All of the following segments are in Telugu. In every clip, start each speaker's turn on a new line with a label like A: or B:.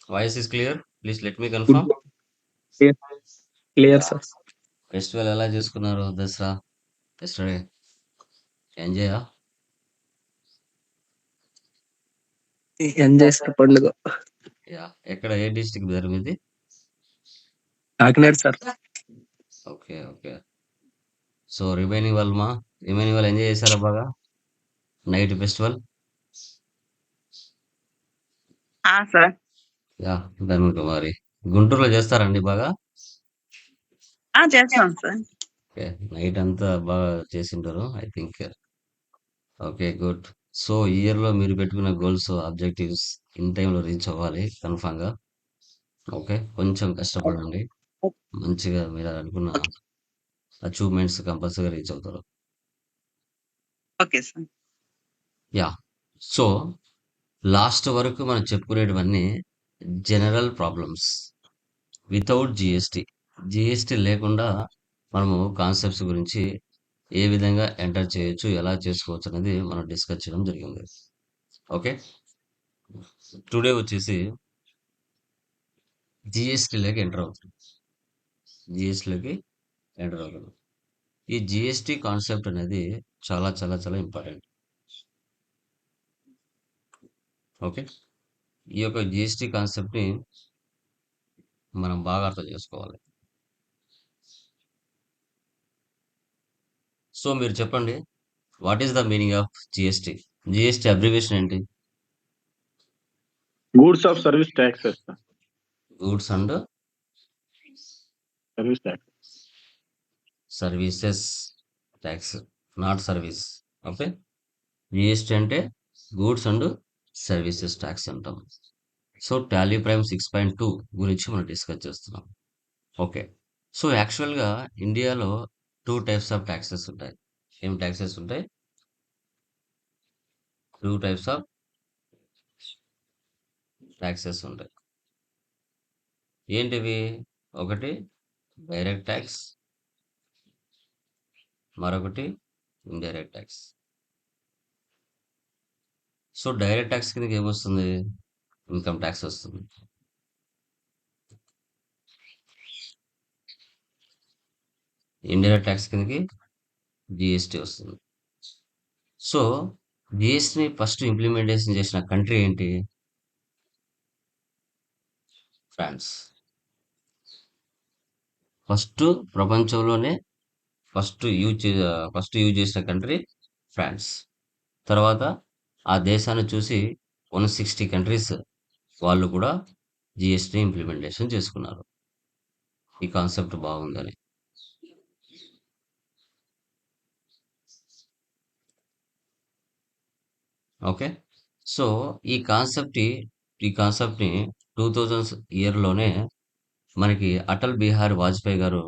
A: Voice is clear. Please let me
B: good
A: confirm.
B: Clear clear sir.
A: Festival ఎలా చేసుకున్నారు? దసరా ఎస్టర్డే ఎంజాయా?
B: ఎంజాయ్ సార్ పండుగ.
A: యా. ఎక్కడ ఏ డిస్ట్రిక్ట్ బ్రదర్ మీది?
B: Kakinada sir.
A: Okay. Okay. So remaining వాళ్ళు ఎంజాయ్ చేశారా బాగా నైట్ ఫెస్టివల్?
C: సార్.
A: యా. ధనుకుమారి గుంటూరులో చేస్తారండి బాగా?
C: చేస్తాం సార్.
A: ఓకే. నైట్ అంతా బాగా చేసింటారు I think. Okay. Good. So ఈ ఇయర్‌లో మీరు పెట్టుకున్న గోల్స్, ఆబ్జెక్టివ్స్ ఇన్ టైమ్‌లో రీచ్ అవ్వాలి కన్ఫర్మ్‌గా. ఓకే. కొంచెం కష్టపడండి. మంచిగా మీరు అనుకున్న అచీవ్‌మెంట్స్ కంపల్సరీగా రీచ్ అవుతారు.
C: Okay sir.
A: Yeah! So last వరకు మనం చెప్పుకునేటివన్నీ general problems without GST. GST లేకుండా మనము కాన్సెప్ట్స్ గురించి ఏ విధంగా ఎంటర్ చేయొచ్చు, ఎలా చేసుకోవచ్చు అనేది మనం డిస్కస్ చేయడం జరిగింది. ఓకే. టుడే వచ్చేసి జీఎస్టీలోకి ఎంటర్ అవుతుంది. జీఎస్టీలోకి ఎంటర్ అవుతుంది. ఈ జీఎస్టీ కాన్సెప్ట్ అనేది చాలా చాలా చాలా ఇంపార్టెంట్. ఓకే. ఈ యొక్క జీఎస్టీ కాన్సెప్ట్‌ని మనం బాగా అర్థం చేసుకోవాలి. సో మీరు చెప్పండి. What is the meaning of GST? GST abbreviation ఏంటి?
D: Goods of service taxes.
A: Goods and
D: service tax.
A: Services tax, not service. Okay. GST అంటే గూడ్స్ అండ్ సర్వీసెస్ ట్యాక్స్ అంటాం. సో టాలీ ప్రైమ్ 6.2 గురించి మనం డిస్కస్ చేస్తున్నాం. ఓకే. సో యాక్చువల్‌గా ఇండియాలో 2 టైప్స్ ఆఫ్ టాక్సెస్ ఉంటాయి. ఏం టాక్సెస్ ఉంటాయి? 2 టైప్స్ ఆఫ్ టాక్సెస్ ఉంటాయి. ఏంటివి? ఒకటి డైరెక్ట్ ట్యాక్స్, మరొకటి indirect tax. So direct tax కిందకి ఏమొస్తుంది? ఇన్కమ్ ట్యాక్స్ వస్తుంది. ఇండైరెక్ట్ ట్యాక్స్ కిందకి జీఎస్టీ వస్తుంది. సో జీఎస్టీని ఫస్ట్ ఇంప్లిమెంటేషన్ చేసిన కంట్రీ ఏంటి? ఫ్రాన్స్. ఫస్ట్ ప్రపంచంలోనే ఫస్ట్ యూజ్ చేసిన కంట్రీ ఫ్రాన్స్. తర్వాత ఆ దేశాన్ని చూసి 160 కంట్రీస్ వాళ్ళు కూడా జీఎస్టీ ఇంప్లిమెంటేషన్ చేసుకున్నారు. ఈ కాన్సెప్ట్ బాగుందని. ఓకే. సో ఈ కాన్సెప్ట్‌ని 2000 ఇయర్‌లోనే మనకి అటల్ బిహారీ వాజ్పేయి గారు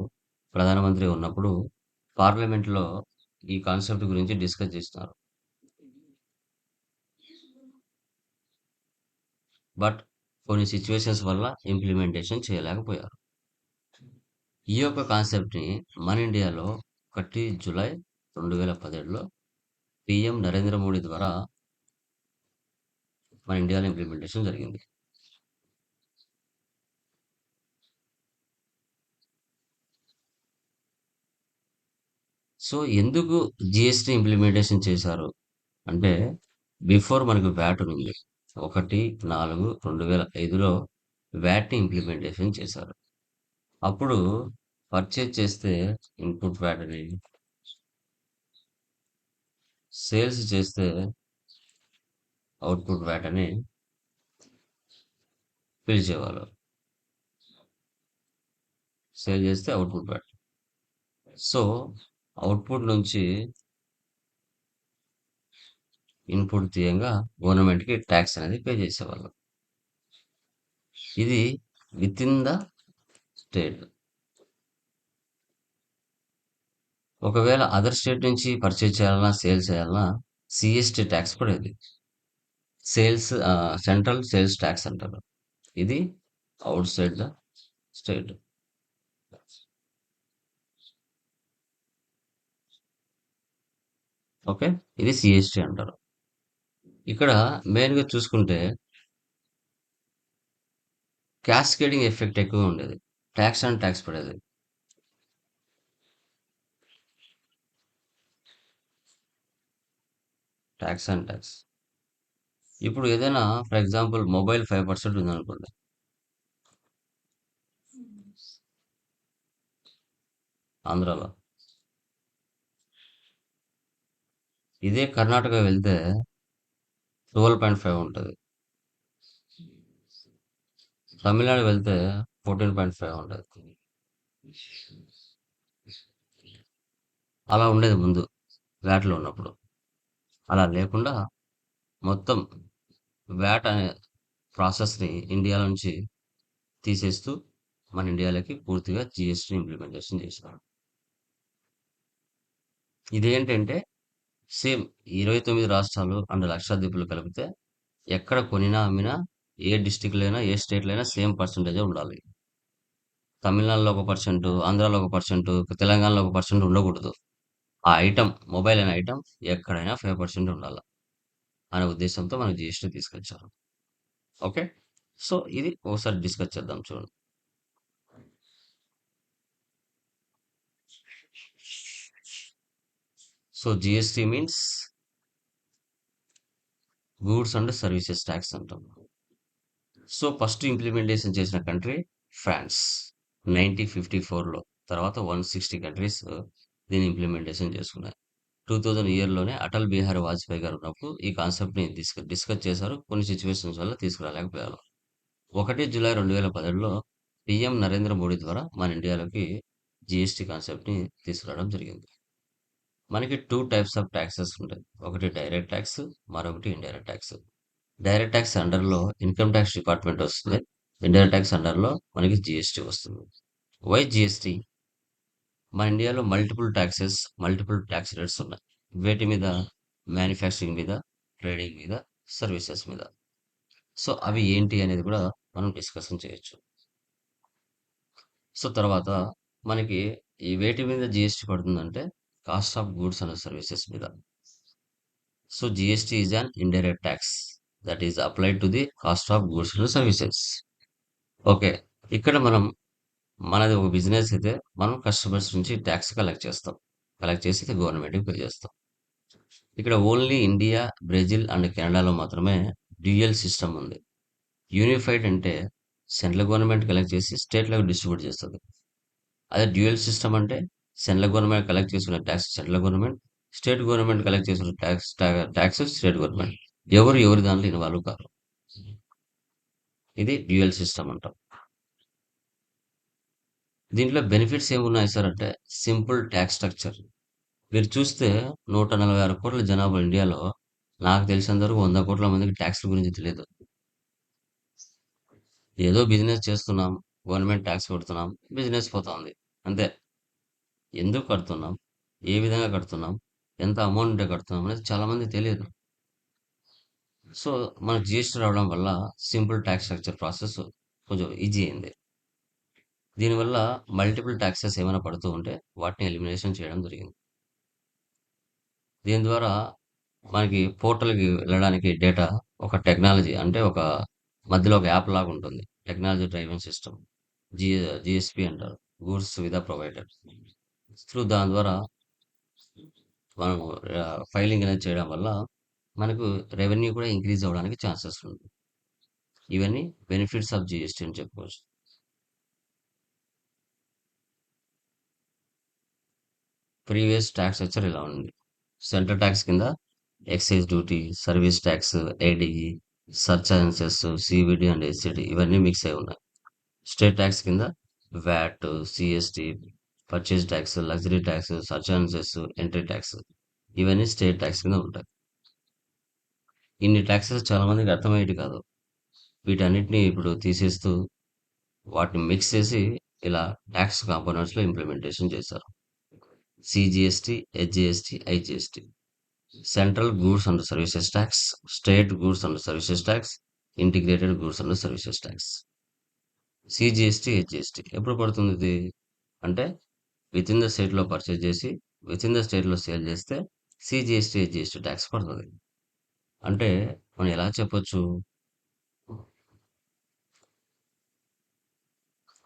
A: ప్రధానమంత్రి ఉన్నప్పుడు పార్లమెంట్‌లో ఈ కాన్సెప్ట్ గురించి డిస్కస్ చేస్తున్నారు. బట్ కొన్ని సిట్యుయేషన్స్ వల్ల ఇంప్లిమెంటేషన్ చేయలేకపోయారు. ఈ యొక్క కాన్సెప్ట్‌ని మన ఇండియాలో 1 జూలై 2017లో పీఎం నరేంద్ర మోడీ ద్వారా మన ఇండియాలో ఇంప్లిమెంటేషన్ జరిగింది. సో ఎందుకు జీఎస్టీ ఇంప్లిమెంటేషన్ చేశారు అంటే బిఫోర్ మనకు వ్యాట్ ఉంది. 1/4/2005లో వ్యాట్‌ని ఇంప్లిమెంటేషన్ చేశారు. అప్పుడు పర్చేజ్ చేస్తే ఇన్పుట్ వ్యాట్ అని, సేల్స్ చేస్తే అవుట్పుట్ వ్యాట్ అని పిలిచేవాళ్ళు. సేల్ చేస్తే అవుట్పుట్ వ్యాట్. సో అవుట్పుట్ నుంచి ఇన్పుట్ తీయంగా గవర్నమెంట్‌కి ట్యాక్స్ అనేది పే చేసేవాళ్ళు. ఇది విత్ ఇన్ ద స్టేట్. ఒకవేళ అదర్ స్టేట్ నుంచి పర్చేజ్ చేయాలన్నా, సేల్ చేయాలన్నా సీఎస్టీ ట్యాక్స్ పడేది. సెంట్రల్ సేల్స్ ట్యాక్స్ అంటారు. ఇది out side the state. Okay. ఇది సీఎస్టీ అంటారు. ఇక్కడ మెయిన్‌గా చూసుకుంటే క్యాస్కేడింగ్ ఎఫెక్ట్ ఎక్కువ ఉండేది. ట్యాక్స్ అండ్ ట్యాక్స్ పడేది. Tax and tax. ఇప్పుడు ఏదైనా ఫర్ ఎగ్జాంపుల్ మొబైల్ 5% ఉందనుకోండి. ఆంధ్రాలో. ఇదే కర్ణాటక వెళ్తే 12.5 ఉంటది. తమిళనాడు వెళ్తే 14.5 ఉంటది. అలా ఉండేది ముందు వ్యాట్‌లో ఉన్నప్పుడు. అలా లేకుండా మొత్తం వ్యాట్ అనే ప్రాసెస్‌ని ఇండియా నుంచి తీసేస్తూ మన ఇండియాలోకి పూర్తిగా జీఎస్టీని ఇంప్లిమెంటేషన్ చేశారు. ఇదేంటంటే సేమ్ 29 రాష్ట్రాలు అండ్ లక్షద్వీపులు కలిపితే ఎక్కడ కొనినా, అమ్మినా ఏ డిస్ట్రిక్ట్‌లో అయినా, ఏ స్టేట్‌లో అయినా సేమ్ పర్సెంటేజే ఉండాలి. తమిళనాడులో ఒక పర్సెంటు, ఆంధ్రాలో ఒక పర్సెంటు, తెలంగాణలో ఒక పర్సెంట్ ఉండకూడదు. ఆ ఐటెమ్ మొబైల్ అనే ఐటెమ్ ఎక్కడైనా 5% ఉండాల అనే ఉద్దేశంతో మనకు జీఎస్టీ తీసుకొచ్చారు. ఓకే. సో ఇది ఒకసారి డిస్కస్ చేద్దాం చూడండి. So GST means goods and services tax అంటాం. సో ఫస్ట్ ఇంప్లిమెంటేషన్ చేసిన కంట్రీ ఫ్రాన్స్ 1954లో. తర్వాత 160 కంట్రీస్ దీన్ని ఇంప్లిమెంటేషన్ చేసుకున్నాయి. 2000 ఇయర్‌లోనే అటల్ బిహారీ వాజ్పేయి గారు ఉన్నప్పుడు ఈ కాన్సెప్ట్‌ని డిస్కస్ చేశారు. కొన్ని సిట్యుయేషన్స్ వల్ల తీసుకురాలేకపోయారు. 1 జూలై 2017లో పీఎం నరేంద్ర మోడీ ద్వారా మన ఇండియాలోకి జీఎస్టీ కాన్సెప్ట్‌ని తీసుకురావడం జరిగింది. మనకి 2 టైప్స్ ఆఫ్ టాక్సెస్ ఉంటాయి. ఒకటి డైరెక్ట్ టాక్స్, మరొకటి ఇండైరెక్ట్ టాక్స్. డైరెక్ట్ టాక్స్ అండర్‌లో ఇన్‌కమ్ టాక్స్ డిపార్ట్‌మెంట్ వస్తుంది. ఇండైరెక్ట్ టాక్స్ అండర్‌లో మనకి జీఎస్టీ వస్తుంది. Why GST? మన ఇండియాలో multiple taxes, multiple tax rates ఉన్నాయి. వేటి మీద? మ్యానుఫ్యాక్చరింగ్ మీద, ట్రేడింగ్ మీద, సర్వీసెస్ మీద. సో అవి ఏంటి అనేది కూడా మనం డిస్కషన్ చేయొచ్చు. సో తర్వాత మనకి ఈ వేటి మీద జీఎస్టీ పడుతుందంటే cost of goods and services మీద. So GST is an indirect tax that is applied to the cost of goods and services. Okay. ఇక్కడ మనది ఒక బిజినెస్ అయితే మనం కస్టమర్స్ నుంచి ట్యాక్స్ కలెక్ట్ చేస్తాం. కలెక్ట్ చేసి గవర్నమెంట్‌కి పే చేస్తాం. ఇక్కడ ఓన్లీ ఇండియా, బ్రెజిల్ అండ్ కెనడాలో మాత్రమే డ్యూయల్ సిస్టమ్ ఉంది. యూనిఫైడ్ అంటే సెంట్రల్ గవర్నమెంట్ కలెక్ట్ చేసి స్టేట్‌లకు డిస్ట్రిబ్యూట్ చేస్తది. అదే డ్యూయల్ సిస్టమ్ అంటే సెంట్రల్ గవర్నమెంట్ కలెక్ట్ చేసుకునే tax central government, state government collect చేసుకునే ట్యాక్స్ స్టేట్ గవర్నమెంట్. ఎవరి దాంట్లో ఇన్వాల్వ్ కారు. ఇది డ్యూయల్ సిస్టమ్ అంటాం. దీంట్లో బెనిఫిట్స్ ఏమున్నాయి సార్ అంటే సింపుల్ ట్యాక్స్ స్ట్రక్చర్. మీరు చూస్తే 146 కోట్ల జనాభా ఇండియాలో నాకు తెలిసినంత వరకు 100 కోట్ల మందికి ట్యాక్స్‌ల గురించి తెలియదు. ఏదో బిజినెస్ చేస్తున్నాం, గవర్నమెంట్ ట్యాక్స్ కడుతున్నాం, బిజినెస్ పోతాంది. అంతే. ఎందుకు కడుతున్నాం? ఏ విధంగా కడుతున్నాం? ఎంత అమౌంట్ ఉంటే కడుతున్నాం అనేది చాలా మందికి తెలియదు. సో మనకు జీఎస్టీ రావడం వల్ల సింపుల్ ట్యాక్స్ స్ట్రక్చర్ ప్రాసెస్ కొంచెం ఈజీ అయింది. దీనివల్ల మల్టిపుల్ ట్యాక్సెస్ ఏమైనా పడుతూ ఉంటే వాటిని ఎలిమినేషన్ చేయడం జరిగింది. దీని ద్వారా మనకి పోర్టల్‌కి వెళ్ళడానికి డేటా ఒక టెక్నాలజీ అంటే ఒక మధ్యలో ఒక యాప్ లాగా ఉంటుంది. Technology driven system. G GSP అంటారు. Goods with provider. దాని ద్వారా మనం ఫైలింగ్ అనేది చేయడం వల్ల మనకు రెవెన్యూ కూడా ఇంక్రీజ్ అవ్వడానికి ఛాన్సెస్ ఉంది. ఇవన్నీ బెనిఫిట్స్ ఆఫ్ జీఎస్టీ అని చెప్పుకోవచ్చు. ప్రీవియస్ ట్యాక్స్ స్ట్రక్చర్ ఇలా ఉంది. సెంట్రల్ ట్యాక్స్ కింద excise duty, service tax, ADE, surcharges, CVD and SCD ఇవన్నీ మిక్స్ అయి ఉన్నాయి. స్టేట్ ట్యాక్స్ కింద VAT, CST, purchase tax, luxury tax, surcharges, entry tax ఇవన్నీ స్టేట్ ట్యాక్స్ కింద ఉంటాయి. ఇన్ని ట్యాక్సెస్ చాలా మందికి అర్థమయ్యేది కాదు. వీటన్నిటిని ఇప్పుడు తీసేస్తూ వాటిని మిక్స్ చేసి ఇలా ట్యాక్స్ కాంపోనెంట్స్‌లో ఇంప్లిమెంటేషన్ చేశారు. CGST, HGST, IGST. Central goods and services tax, state goods and services tax, integrated goods and services tax. CGST, HGST ఎప్పుడు పడుతుంది ఇది? అంటే వితిన్ ద స్టేట్‌లో పర్చేజ్ చేసి, వితిన్ ద స్టేట్‌లో సేల్ చేస్తే సిజీఎస్టీ, హెచ్‌జీఎస్టీ ట్యాక్స్ పడతది. అంటే మనం ఎలా చెప్పొచ్చు?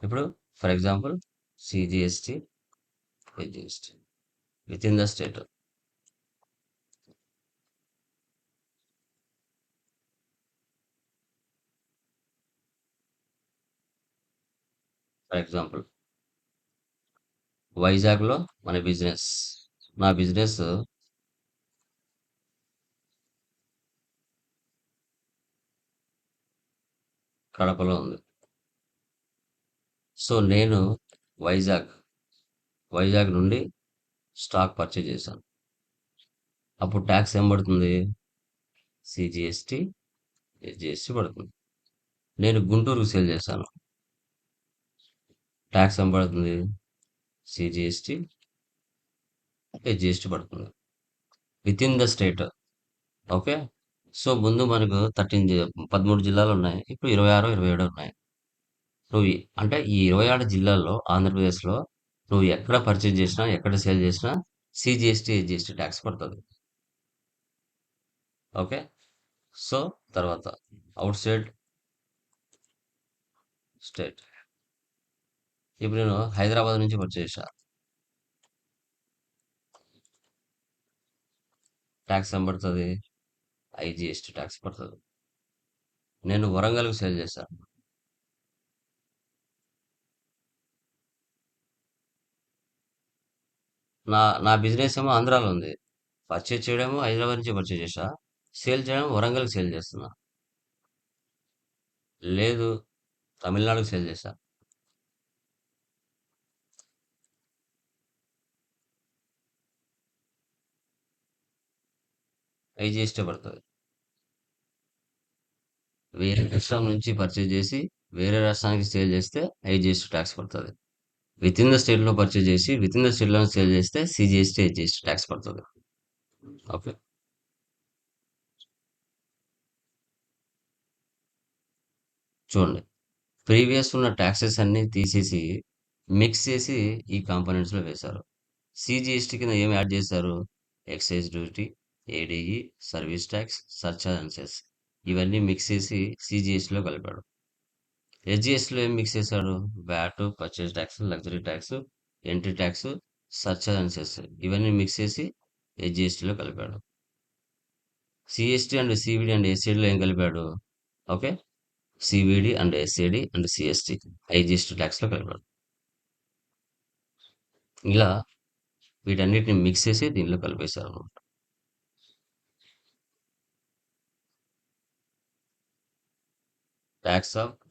A: ఇప్పుడు for example CGST, HGST with in the state. For example వైజాగ్లో మన బిజినెస్, నా బిజినెస్ కడపలో ఉంది. సో నేను వైజాగ్ వైజాగ్ నుండి స్టాక్ పర్చేజ్ చేశాను. అప్పుడు ట్యాక్స్ ఏం పడుతుంది? సిజిఎస్టి, హెచ్జిఎస్టి పడుతుంది. నేను గుంటూరుకు సేల్ చేశాను. ట్యాక్స్ ఏం పడుతుంది? సిజిఎస్టి, హెచ్జిఎస్టి పడుతుంది with in the state. Okay. So ముందు మనకు 13 జిల్లాలు ఉన్నాయి. ఇప్పుడు 26, 27 ఉన్నాయి. అంటే ఈ 26 జిల్లాల్లో ఆంధ్రప్రదేశ్లో నువ్వు ఎక్కడ పర్చేజ్ చేసినా, ఎక్కడ సేల్ చేసినా సిజిఎస్టి, హెచ్జిఎస్టి ట్యాక్స్ పడుతుంది. ఓకే. సో తర్వాత అవుట్ సైడ్ స్టేట్. ఇప్పుడు నేను హైదరాబాద్ నుంచి పర్చేజ్ చేశా. ట్యాక్స్ ఏం పడుతుంది? ఐజిఎస్టి ట్యాక్స్ పడుతుంది. నేను వరంగల్కి సేల్ చేశాను. నా బిజినెస్ ఏమో ఆంధ్రాలో ఉంది. పర్చేజ్ చేయడమో హైదరాబాద్ నుంచి పర్చేజ్ చేశా. సేల్ చేయడం వరంగల్కి సేల్ చేస్తున్నా. లేదు, తమిళనాడుకి సేల్ చేశా. ఐజిఎస్టీ పడుతుంది. వేరే రాష్ట్రం నుంచి పర్చేజ్ చేసి వేరే రాష్ట్రానికి సేల్ చేస్తే ఐజిఎస్టీ ట్యాక్స్ పడుతుంది. విత్ ఇన్ ద స్టేట్ లో పర్చేజ్ చేసి విత్ ఇన్ ద స్టేట్ లో సేల్ చేస్తే సిజిఎస్టీ, హెచ్జిఎస్టీ ట్యాక్స్ పడుతుంది. ఓకే. చూడండి, ప్రీవియస్ ఉన్న ట్యాక్సెస్ అన్ని తీసేసి మిక్స్ చేసి ఈ కాంపోనెంట్స్ లో వేశారు. సిజిఎస్టీ కింద ఏం యాడ్ చేశారు? Excise duty, ADE, service tax, surcharge and cess ఇవన్నీ మిక్స్ చేసి సిజిఎస్టీ లో కలిపాడు. హెచ్జిఎస్టీలో ఏం మిక్స్ చేశాడు? VAT, purchase tax, luxury tax, entry tax, surcharge and cess ఇవన్నీ మిక్స్ చేసి హెచ్జిఎస్టీలో కలిపాడు. సిఎస్టీ అండ్ సివిడి అండ్ ఎస్సిడిలో ఏం కలిపాడు? Okay, CVD and SCD and CST IGST ట్యాక్స్లో కలిపాడు. ఇలా వీటన్నిటిని మిక్స్ చేసి దీనిలో కలిపేశారు అనమాట.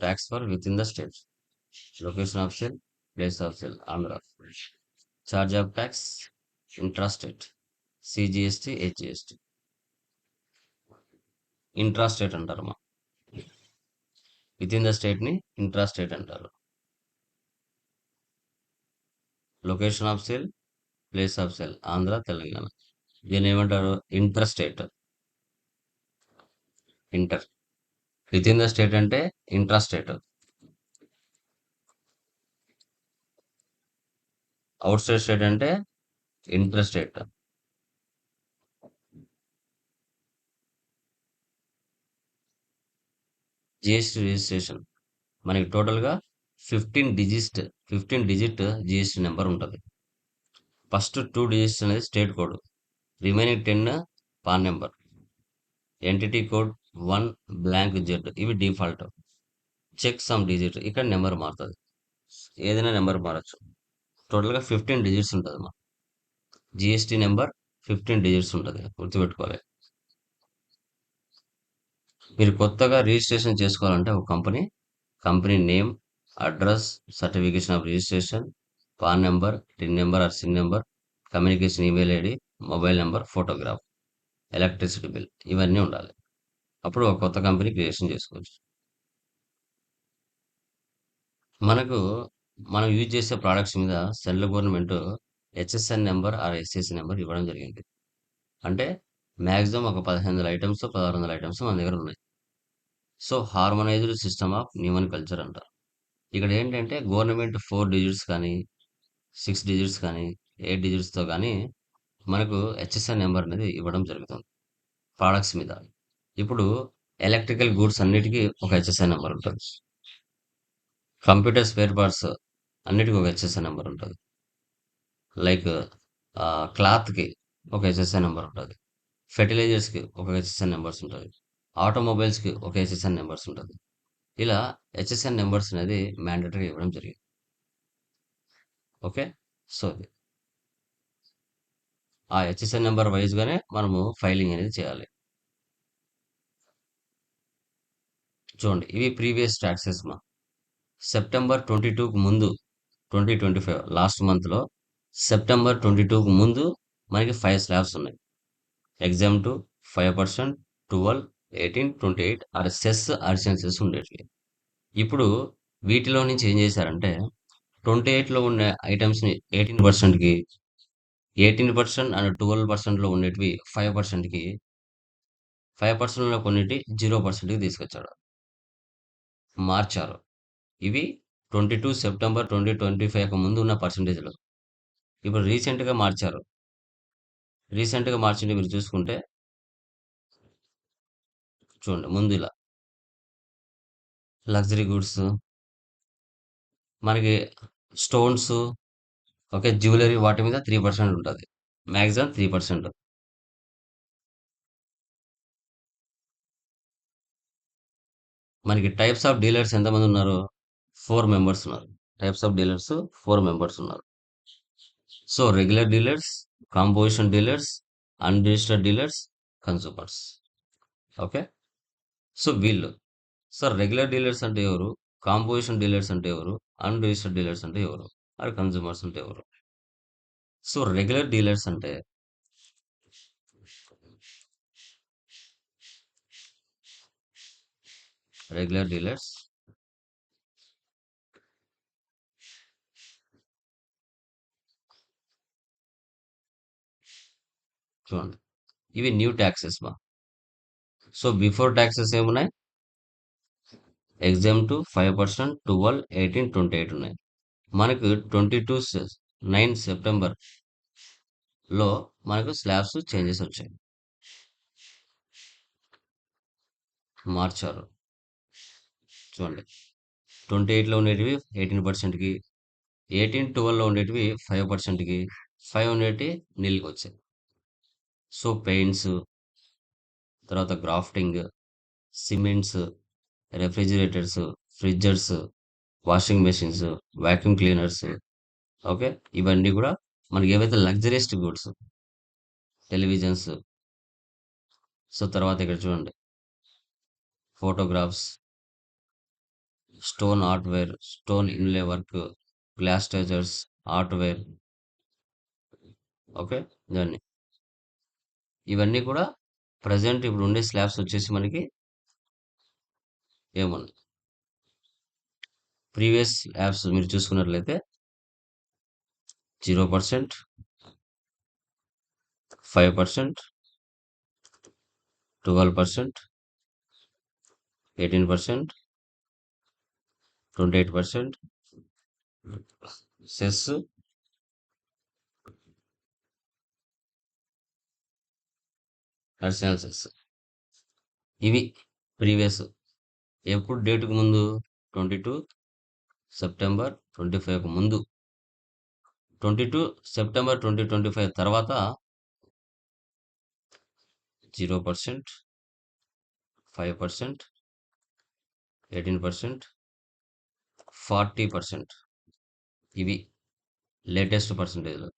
A: Tax for within the state, location of sale, place of sale Andhra, charge of tax intrastate, CGST, HGST. Intrastate అంటారు మా విత్ ఇన్ ద స్టేట్ ని ఇంట్రాస్టేట్ అంటారు. Location of sale, place of sale Andhra, Telangana. దీన్ని ఏమంటారు? Inter state. Inter within the state అంటే intra state. Outside state అంటే ఇంటర్ స్టేట్. జిఎస్టీ రిజిస్ట్రేషన్ మనకి టోటల్గా 15 డిజిట్ జిఎస్టీ నెంబర్ ఉంటుంది. ఫస్ట్ 2 డిజిట్స్ అనేది state code, remaining 10 PAN number, entity code 1 blank Z ఇవి డిఫాల్ట్. చెక్ సమ్ డిజిట్ ఇక్కడ నెంబర్ మారుతుంది, ఏదైనా నెంబర్ మారచ్చు. టోటల్గా 15 డిజిట్స్ ఉంటుంది మా జిఎస్టీ నెంబర్. 15 డిజిట్స్ ఉంటుంది, గుర్తుపెట్టుకోవాలి. మీరు కొత్తగా రిజిస్ట్రేషన్ చేసుకోవాలంటే ఒక company name, address, certification of registration, PAN number, TIN number or CIN number, communication email ID, mobile number, photograph, electricity bill ఇవన్నీ ఉండాలి. అప్పుడు ఒక కొత్త కంపెనీ క్రియేషన్ చేసుకోవచ్చు. మనకు మనం యూజ్ చేసే ప్రోడక్ట్స్ మీద central government HSN number or SS number ఇవ్వడం జరిగింది. అంటే మ్యాక్సిమం ఒక 1500 ఐటమ్స్, 1600 ఐటమ్స్ మన దగ్గర ఉన్నాయి. So harmonised system of Neumann culture అంటారు. ఇక్కడ ఏంటంటే గవర్నమెంట్ 4 డిజిట్స్ కానీ 6 డిజిట్స్ కానీ 8 డిజిట్స్తో కానీ మనకు హెచ్ఎస్ఎన్ నెంబర్ అనేది ఇవ్వడం జరుగుతుంది ప్రోడక్ట్స్ మీద. ఇప్పుడు ఎలక్ట్రికల్ గూడ్స్ అన్నిటికీ ఒక హెచ్ఎస్ఎన్ నెంబర్ ఉంటుంది. కంప్యూటర్ స్పేర్ పార్ట్స్ అన్నిటికి ఒక హెచ్ఎస్ఐ నెంబర్ ఉంటుంది. లైక్ క్లాత్కి ఒక హెచ్ఎస్ఐ నెంబర్ ఉంటుంది. ఫెర్టిలైజర్స్కి ఒక హెచ్ఎస్ఐ నెంబర్స్ ఉంటుంది. ఆటోమొబైల్స్కి ఒక హెచ్ఎస్ఐ నెంబర్స్ ఉంటుంది. ఇలా హెచ్ఎస్ఐ నెంబర్స్ అనేది మ్యాండేటరీ ఇవ్వడం జరిగింది. ఓకే, సో ఆ హెచ్ఎస్ఐ నెంబర్ వైజ్గానే మనము ఫైలింగ్ అనేది చేయాలి. చూడండి, ఇవి ప్రీవియస్ ట్యాక్సెస్ మా సెప్టెంబర్ 22కు ముందు 2025 లాస్ట్ మంత్లో సెప్టెంబర్ 22కు ముందు మనకి 5 స్లాబ్స్ ఉన్నాయి. ఎగ్జామ్ 5%, 12, 18, 28 సెస్ అడిషనల్ ఉండేవి. ఇప్పుడు వీటిలో నుంచి ఏం చేశారంటే 28లో ఉన్న ఐటమ్స్ని 18%కి, 18% అండ్ 12%లో ఉండేటివి 5%కి, 5%లో కొన్నిటి 0%కి తీసుకొచ్చాడు, మార్చారు. ఇవి 22 సెప్టెంబర్ 2025కు ముందు ఉన్న పర్సంటేజ్లు. ఇప్పుడు రీసెంట్గా మార్చారు. రీసెంట్గా మార్చింది మీరు చూసుకుంటే చూడండి, ముందు ఇలా లగ్జరీ గుడ్స్, మనకి స్టోన్స్, ఓకే, జ్యువెలరీ వాటి మీద 3% ఉంటుంది. మ్యాక్సిమం 3%. మనకి టైప్స్ ఆఫ్ డీలర్స్ ఎంతమంది ఉన్నారు? 4 మెంబర్స్ ఉన్నారు. టైప్స్ ఆఫ్ డీలర్స్ 4 మెంబర్స్ ఉన్నారు. So regular dealers, composition dealers, unregistered dealers, consumers. Okay, so వీళ్ళు. సార్ రెగ్యులర్ డీలర్స్ అంటే ఎవరు? కాంపోజిషన్ డీలర్స్ అంటే ఎవరు? అన్రిజిస్టర్డ్ డీలర్స్ అంటే ఎవరు? అది కన్సూమర్స్ అంటే ఎవరు? సో రెగ్యులర్ డీలర్స్ అంటే రెగ్యులర్ డీలర్స్ చూడండి, ఇవి న్యూ ట్యాక్సెస్ మా. సో బిఫోర్ ట్యాక్సెస్ ఏమున్నాయి? ఎగ్జామ్ 5%, 12, 18, 28 ఉన్నాయి. మనకు 9 సెప్టెంబర్ లో మనకు స్లాబ్స్ చేంజెస్ వచ్చాయి, మార్చారు. చూడండి, 28లో ఉండేటివి 18%కి, 18, 12లో ఉండేటివి 5%కి, 5 ఉండేటివి నీళ్ళకి వచ్చాయి. సో పెయింట్స్, తర్వాత grafting, cements, refrigerators, fridges, washing machines, vacuum cleaners, okay, ఇవన్నీ కూడా మనకి ఏవైతే లగ్జరీస్ట్ గుడ్స్, టెలివిజన్స్. సో తర్వాత ఇక్కడ చూడండి, photographs, stone artware, stone inlay work, glass stagers, artware, okay, ఇవన్నీ కూడా ప్రజెంట్ ఇప్పుడు ఉండే స్లాబ్స్ వచ్చేసి మనకి ఏమున్నాయి? ప్రీవియస్ స్లాబ్స్ మీరు చూసుకున్నట్లయితే 0%, 5%, 12%, 18%, 28%, సెస్, అడిషనల్ సెస్. ఇవి ప్రీవియస్. ఎప్పుడు డేట్కు ముందు? 22 సెప్టెంబర్ 25కు ముందు. 22 సెప్టెంబర్ 2025 తర్వాత 0%, 5%, 18%, 40%. ఇవి లేటెస్ట్ పర్సంటేజ్లు.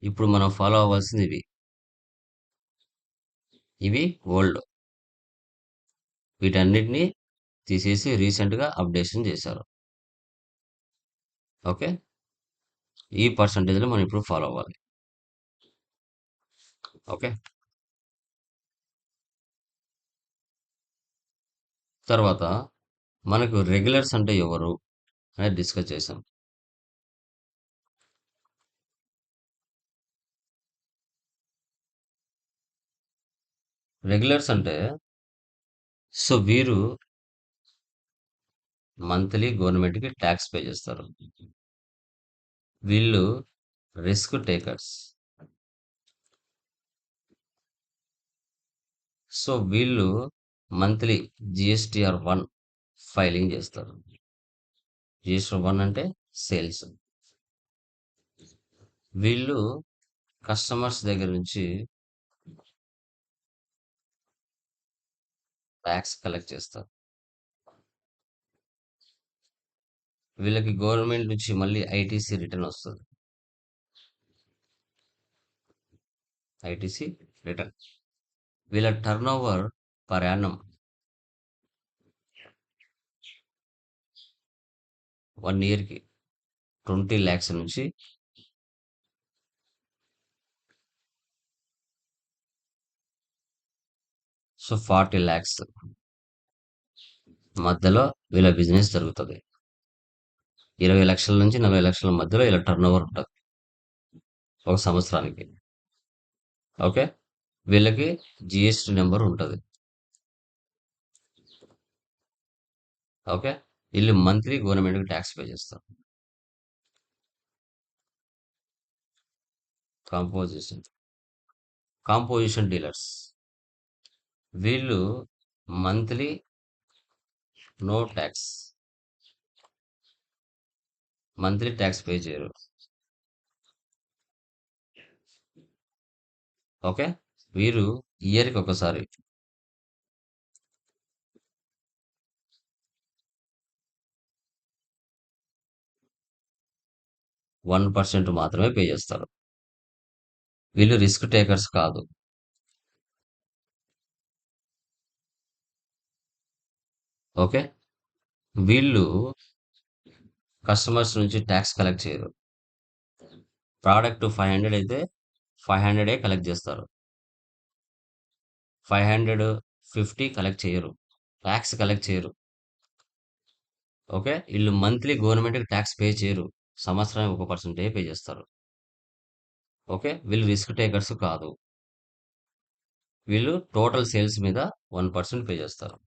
A: ఇప్పుడు మనం ఫాలో అవ్వాల్సింది ఇవి. ఇవి ఓల్డ్. వీటన్నిటిని తీసేసి రీసెంట్గా అప్డేషన్ చేశారు. ఓకే, ఈ పర్సంటేజ్లో మనం ఇప్పుడు ఫాలో అవ్వాలి. ఓకే, తర్వాత మనకు రెగ్యులర్స్ అంటే ఎవరు అనేది డిస్కస్ చేసాం. రెగ్యులర్స్ అంటే సో వీరు మంత్లీ గవర్నమెంట్కి ట్యాక్స్ పే చేస్తారు. వీళ్ళు రిస్క్ టేకర్స్. సో వీళ్ళు మంత్లీ జిఎస్టిఆర్ 1 ఫైలింగ్ చేస్తారు. జిఎస్టిఆర్ 1 అంటే సేల్స్. వీళ్ళు కస్టమర్స్ దగ్గర నుంచి ట్యాక్స్ కలెక్ట్ చేస్తారు. వీళ్ళకి గవర్నమెంట్ నుంచి మళ్ళీ ఐటీసీ రిటర్న్ వస్తుంది. ITC return. వీళ్ళ టర్న్ ఓవర్ పర్ యానం 1 ఇయర్కి 20 lakhs నుంచి సో 40 lakhs మధ్యలో వీళ్ళ బిజినెస్ జరుగుతుంది. 20 లక్షల నుంచి 40 లక్షల మధ్యలో ఇలా టర్న్ ఓవర్ ఉంటుంది ఒక సంవత్సరానికి. ఓకే, వీళ్ళకి జిఎస్టి నెంబర్ ఉంటుంది. ఓకే, వీళ్ళు మంత్లీ గవర్నమెంట్కి ట్యాక్స్ పే చేస్తారు. కాంపోజిషన్ డీలర్స్ వీళ్ళు monthly no tax, monthly tax pay చేయరు. ఓకే, వీరు ఇయర్కి ఒకసారి 1% మాత్రమే పే చేస్తారు. వీళ్ళు రిస్క్ టేకర్స్ కాదు. ఓకే, వీళ్ళు కస్టమర్స్ నుంచి ట్యాక్స్ కలెక్ట్ చేయరు. ప్రోడక్ట్ 500 అయితే 500 కలెక్ట్ చేస్తారు. 550 కలెక్ట్ చేయరు. ట్యాక్స్ కలెక్ట్ చేయరు. ఓకే, వీళ్ళు మంత్లీ గవర్నమెంట్కి ట్యాక్స్ పే చేయరు. సంవత్సరానికి 1% పే చేస్తారు. ఓకే, వీళ్ళు రిస్క్ టేకర్స్ కాదు. వీళ్ళు టోటల్ సేల్స్ మీద 1% పే చేస్తారు.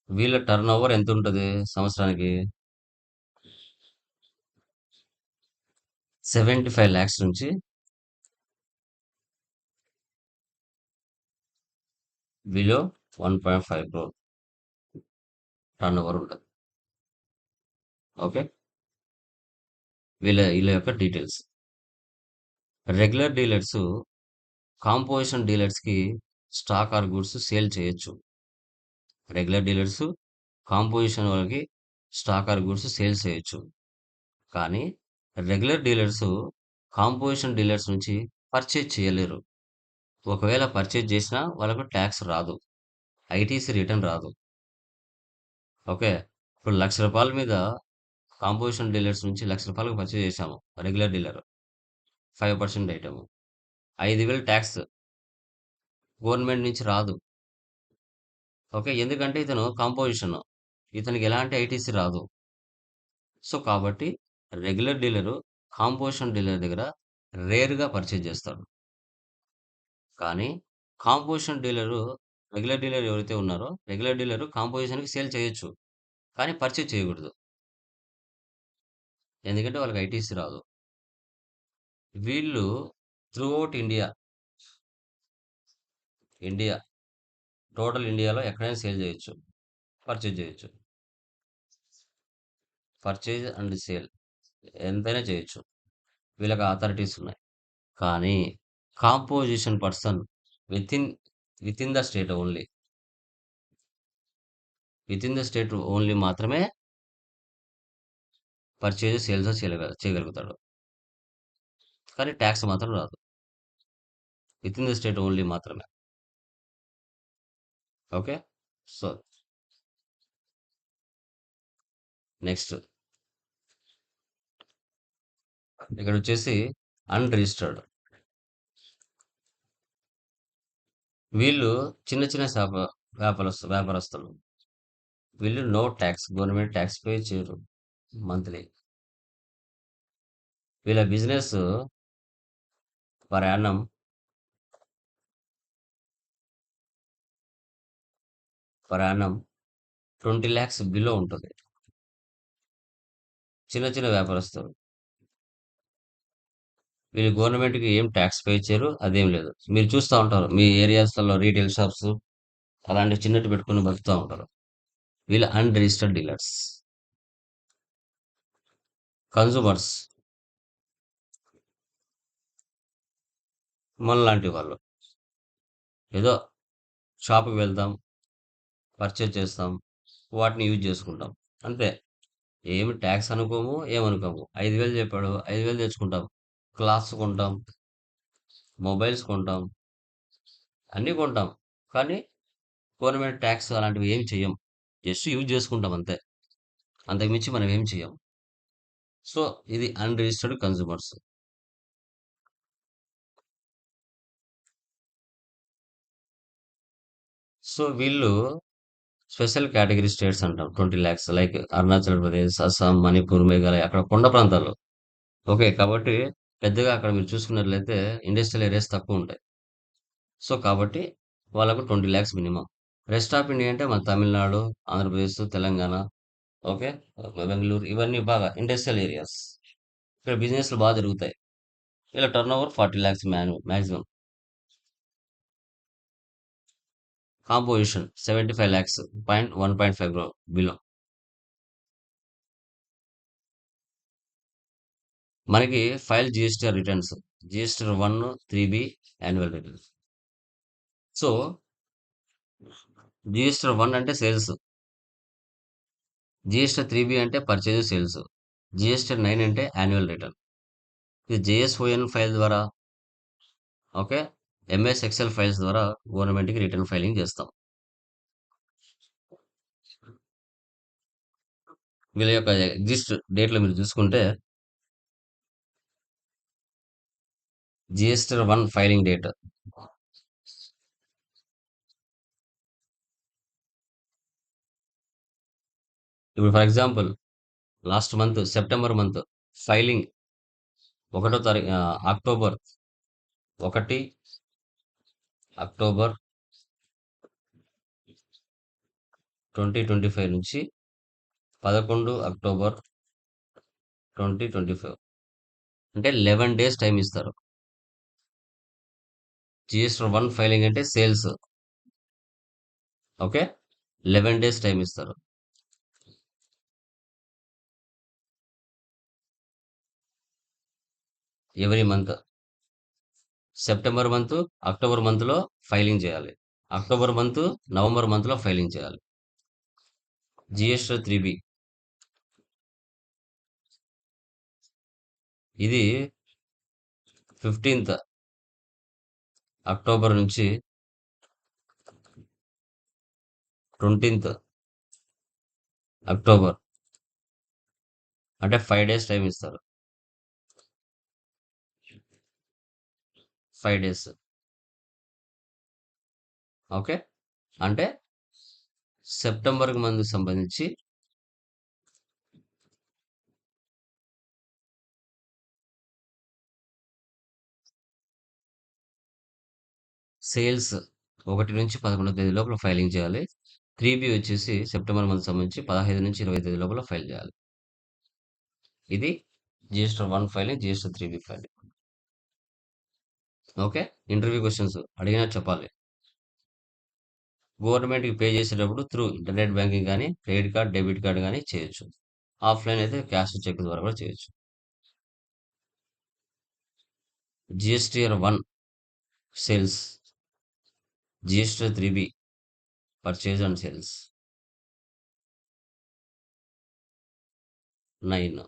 A: వీళ్ళ టర్న్ ఓవర్ ఎంత ఉంటుంది సంవత్సరానికి? 75 lakhs నుంచి బిలో 1.5 crore టర్న్ ఓవర్ ఉంటుంది. ఓకే, వీళ్ళ యొక్క డీటెయిల్స్. రెగ్యులర్ డీలర్స్ కాంపోజిషన్ డీలర్స్కి స్టాక్ ఆర్ గుడ్స్ సేల్ చేయొచ్చు. రెగ్యులర్ డీలర్స్ కాంపోజిషన్ వాళ్ళకి స్టాక్ ఆర్ గుడ్స్ సేల్ చేయొచ్చు. కానీ రెగ్యులర్ డీలర్స్ కాంపోజిషన్ డీలర్స్ నుంచి పర్చేజ్ చేయలేరు. ఒకవేళ పర్చేజ్ చేసినా వాళ్ళకు ట్యాక్స్ రాదు, ఐటీసీ రిటర్న్ రాదు. ఓకే, ఇప్పుడు ₹1,00,000 మీద కాంపోజిషన్ డీలర్స్ నుంచి ₹1,00,000 పర్చేజ్ చేశాము. Regular dealer 5% item 5,000 tax government నుంచి రాదు. ఓకే, ఎందుకంటే ఇతను కాంపోజిషన్, ఇతనికి ఎలాంటి ఐటీసీ రాదు. సో కాబట్టి రెగ్యులర్ డీలరు కాంపోజిషన్ డీలర్ దగ్గర రేర్గా పర్చేజ్ చేస్తాడు. కానీ కాంపోజిషన్ డీలరు రెగ్యులర్ డీలర్ ఎవరైతే ఉన్నారో రెగ్యులర్ డీలరు కాంపోజిషన్కి సేల్ చేయొచ్చు, కానీ పర్చేజ్ చేయకూడదు. ఎందుకంటే వాళ్ళకి ఐటీసీ రాదు. వీళ్ళు త్రూఅవుట్ ఇండియా టోటల్ ఇండియాలో ఎక్కడైనా సేల్ చేయొచ్చు, పర్చేజ్ చేయొచ్చు. పర్చేజ్ అండ్ సేల్ ఎంతైనా చేయొచ్చు. వీళ్ళకి అథారిటీస్ ఉన్నాయి. కానీ composition person within the state only, within the state only మాత్రమే పర్చేజ్ సేల్స్ చేయగలుగుతాడు. కానీ ట్యాక్స్ మాత్రం రాదు. Within the state only మాత్రమే. ఓకే, సో నెక్స్ట్ ఇక్కడ వచ్చేసి అన్రిజిస్టర్డ్. వీళ్ళు చిన్న చిన్న వ్యాపారస్తులు. వీళ్ళు no tax, government tax pay చేయరు మంత్లీ. వీళ్ళ business per annum per annum 20 lakhs below ఉంటుంది. చిన్న చిన్న వ్యాపారస్తులు వీళ్ళు గవర్నమెంట్‌కి ఏం ట్యాక్స్ పే చేయరు. అదేం లేదు. మీరు చూస్తా ఉంటారు. మీ ఏరియాస్‌లలో రిటైల్ షాప్స్ అలాంటివి చిన్నటివి పెట్టుకొని బతుకుతా ఉంటారు. వీళ్ళు అన్‌రిజిస్టర్డ్ డీలర్స్. కన్స్యూమర్స్ మనలాంటి వాళ్ళు. ఏదో షాప్‌కి వెళ్తాం, పర్చేజ్ చేస్తాం, వాటిని యూజ్ చేసుకుంటాం. అంతే. ఏమి ట్యాక్స్ అనుకోము, ఏమనుకోము. 5,000 చెప్పాడు, 5,000 తెచ్చుకుంటాం. క్లాత్స్ కొంటాం, మొబైల్స్ కొంటాం, అన్నీ కొంటాం. కానీ గవర్నమెంట్ ట్యాక్స్ అలాంటివి ఏమి చెయ్యం. జస్ట్ యూజ్ చేసుకుంటాం అంతే. అంతకు మించి మనం ఏమి చెయ్యం. సో, ఇది అన్‌రిజిస్టర్డ్ కన్స్యూమర్స్. సో, వీళ్ళు స్పెషల్ కేటగిరీ స్టేట్స్ అంటాం. 20 లాక్స్ లైక్ అరుణాచల్ ప్రదేశ్, అస్సాం, మణిపూర్, మేఘాలయ అక్కడ కొండ ప్రాంతాలు. ఓకే. కాబట్టి పెద్దగా అక్కడ మీరు చూసుకున్నట్లయితే ఇండస్ట్రియల్ ఏరియాస్ తక్కువుంటాయి. సో, కాబట్టి వాళ్ళకు 20 lakhs minimum. Rest of India అంటే మన తమిళనాడు, ఆంధ్రప్రదేశ్, తెలంగాణ, ఓకే. బెంగుళూరు ఇవన్నీ బాగా ఇండస్ట్రియల్ ఏరియాస్. ఇక్కడ బిజినెస్‌లు బాగా జరుగుతాయి. ఇలా turnover 40 lakhs maximum. Composition 75 lakhs 1.5 crore below. మనకి ఫైల్ జిఎస్టీఆర్ రిటర్న్స్. జిఎస్టీఆర్ 1, 3బి యాన్యువల్ రిటర్న్స్. సో, జిఎస్టీఆర్ 1 అంటే సేల్స్. జిఎస్టీఆర్ 3బి అంటే పర్చేజ్ సేల్స్. జిఎస్టీఆర్ 9 అంటే యాన్యువల్ రిటర్న్. ఇది జేఎస్ఓఎన్ ఫైల్ ద్వారా, ఓకే. ఎంఎస్ ఎక్సెల్ ఫైల్స్ ద్వారా గవర్నమెంట్‌కి రిటర్న్ ఫైలింగ్ చేస్తాం. వీళ్ళ యొక్క ఎగ్జిస్ట్ డేట్‌లో మీరు చూసుకుంటే జిఎస్టీఆర్ 1 ఫైలింగ్ డేట్. ఇప్పుడు for example last month September month filing 1 తారీఖు అక్టోబర్ 1 అక్టోబర్ 2025 నుంచి 11 అక్టోబర్ 2025 అంటే 11 డేస్ టైం ఇస్తారు. జిఎస్టీ 1 ఫైలింగ్ అంటే సేల్స్, ఓకే. 11 డేస్ టైం ఇస్తారు. Every month September month, October మంత్లో ఫైలింగ్ చేయాలి. అక్టోబర్ మంత్, నవంబర్ మంత్లో ఫైలింగ్ చేయాలి. జిఎస్టీ 3బి ఇది 15th అక్టోబర్ నుంచి 20th అక్టోబర్ అంటే 5 డేస్ టైం ఇస్తారు. 5 డేస్, ఓకే. అంటే సెప్టెంబర్కి మందు సంబంధించి సేల్స్ 1 నుంచి 11 తేదీ లోపల ఫైలింగ్ చేయాలి. 3బి వచ్చేసి సెప్టెంబర్ మంత్ సంబంధించి 15 నుంచి 20 తేదీ లోపల ఫైల్ చేయాలి. ఇది జిఎస్టీ 1 ఫైలింగ్, జిఎస్టీ 3బి ఫైలింగ్, ఓకే. ఇంటర్వ్యూ క్వశ్చన్స్ అడిగినా చెప్పాలి. గవర్నమెంట్‌కి పే చేసేటప్పుడు త్రూ ఇంటర్నెట్ బ్యాంకింగ్ కానీ, క్రెడిట్ కార్డ్, డెబిట్ కార్డ్ కానీ చేయొచ్చు. ఆఫ్‌లైన్ అయితే క్యాష్ చెక్ ద్వారా కూడా చేయొచ్చు. జిఎస్టీఆర్ 1 సేల్స్, జిఎస్టీ 3బి పర్చేజ్ అండ్ సేల్స్ 9.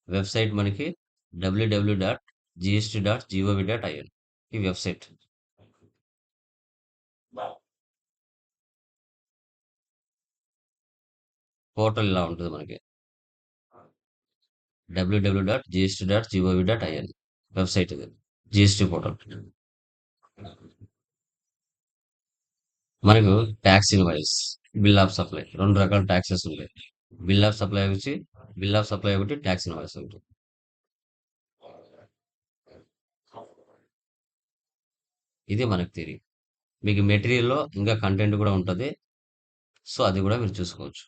A: వెబ్సైట్ మనకి www.gst.gov.in ఈ వెబ్సైట్. పోర్టల్ ఇలా ఉంటుంది మనకి www.gst.gov.in వెబ్సైట్ ఇది జిఎస్టీ పోర్టల్. మనకు tax invoice, bill of supply 2 రకాల ట్యాక్సెస్ ఉంటాయి. బిల్ ఆఫ్ సప్లై వచ్చి బిల్ ఆఫ్ సప్లై ఒకటి, ట్యాక్స్ ఇన్వాయిస్ ఒకటి. ఇది మనకు థియరీ. మీకు మెటీరియల్‌లో ఇంకా కంటెంట్ కూడా ఉంటది. సో, అది కూడా మీరు చూసుకోవచ్చు.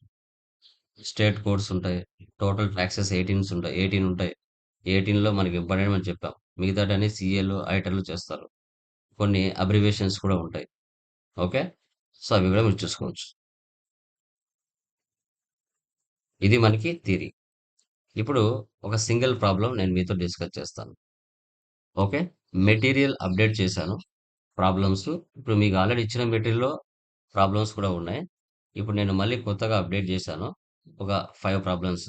A: స్టేట్ కోడ్స్ ఉంటాయి. టోటల్ ట్యాక్సెస్ 18 ఉంటాయి. 18లో మనకి ఇంపార్టెంట్ అని చెప్పాం. మిగతాటన్ని సీఏలు, ఐటర్లు చేస్తారు. కొన్ని అబ్రివియేషన్స్ కూడా ఉంటాయి. ఓకే. సో అవి కూడా మీరు చూసుకోవచ్చు. ఇది మనకి థియరీ. ఇప్పుడు ఒక సింగిల్ ప్రాబ్లం నేను మీతో డిస్కస్ చేస్తాను. ఓకే. మెటీరియల్ అప్డేట్ చేశాను. ప్రాబ్లమ్స్ ఇప్పుడు మీకు ఆల్రెడీ ఇచ్చిన మెటీరియల్‌లో ప్రాబ్లమ్స్ కూడా ఉన్నాయి. ఇప్పుడు నేను మళ్ళీ కొత్తగా అప్డేట్ చేశాను. ఒక 5 ప్రాబ్లమ్స్.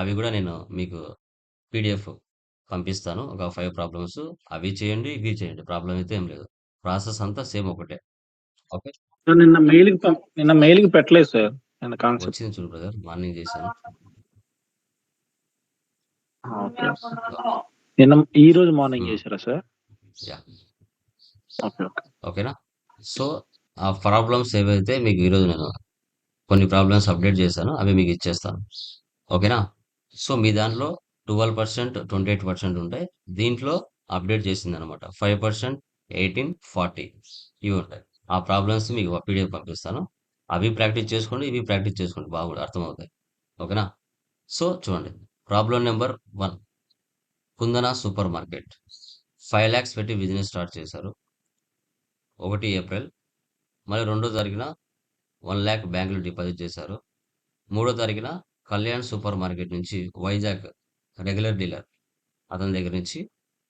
A: అవి కూడా నేను మీకు పీడిఎఫ్ పంపిస్తాను. ఒక 5 ప్రాబ్లమ్స్. అవి చేయండి, ఇవి చేయండి. ప్రాబ్లమ్ అయితే ఏం లేదు. ప్రాసెస్ అంతా సేమ్ ఒకటే. ఓకే.
B: సార్ నిన్న మెయిల్‌కి పెట్టలేదు సార్. నిన్న కాన్సెప్ట్.
A: వచ్చింది చూడు బ్రదర్. మార్నింగ్ చేశాను.
B: ఓకే. నిన్న ఈ రోజు మార్నింగ్
A: హ్మ్.
B: చేశారా సార్?
A: యాహ్!
B: ఓకే. ఓకే.
A: ఓకేనా? సో, ఆ ప్రాబ్లమ్స్ ఏవైతే మీకు ఈరోజు నేను కొన్ని ప్రాబ్లమ్స్ అప్డేట్ చేశానో అవి మీకు ఇచ్చేస్తాను. ఓకేనా? సో, మీ దాంట్లో 12%, 28% ఉంటాయి. దీంట్లో అప్డేట్ చేసిందనమాట. 5%, 18, 40 ఇవి ఉంటాయి. ఆ ప్రాబ్లమ్స్ మీకు పీడిఎఫ్ పంపిస్తాను. అవి ప్రాక్టీస్ చేసుకోండి. ఇవి ప్రాక్టీస్ చేసుకోండి. బాగా అర్థమవుతాయి. ఓకేనా? సో, చూడండి. ప్రాబ్లమ్ నెంబర్ 1 కుందన సూపర్ మార్కెట్ 5 లాక్స్ పెట్టి బిజినెస్ స్టార్ట్ చేశారు. 1 ఏప్రిల్. మరి రెండో తారీఖున 1 లాక్ బ్యాంకులో డిపాజిట్ చేశారు. మూడో తారీఖున కళ్యాణ్ సూపర్ మార్కెట్ నుంచి వైజాగ్ రెగ్యులర్ డీలర్ అతని దగ్గర నుంచి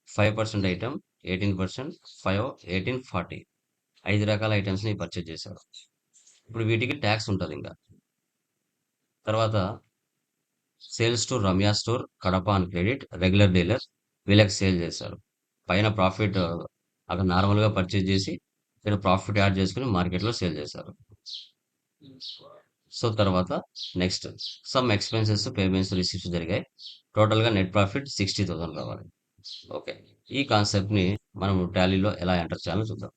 A: 5% ఐటమ్ 18%, 5, 18, 40 5 రకాల ఐటమ్స్ని పర్చేజ్ చేశారు. ఇప్పుడు వీటికి ట్యాక్స్ ఉంటుంది ఇంకా. తర్వాత sales to Ramya store Kadapa and credit regular dealer వీళ్ళకి సేల్ చేశారు. పైన ప్రాఫిట్ అక్కడ నార్మల్గా పర్చేజ్ చేసి ఇక్కడ ప్రాఫిట్ యాడ్ చేసుకుని మార్కెట్లో సేల్ చేశారు. సో తర్వాత next some expenses payments receipts జరిగాయి. టోటల్గా నెట్ ప్రాఫిట్ 60,000 కావాలి. ఓకే. ఈ కాన్సెప్ట్ని మనం టాలీలో ఎలా ఎంటర్ చేయాలో చూద్దాం.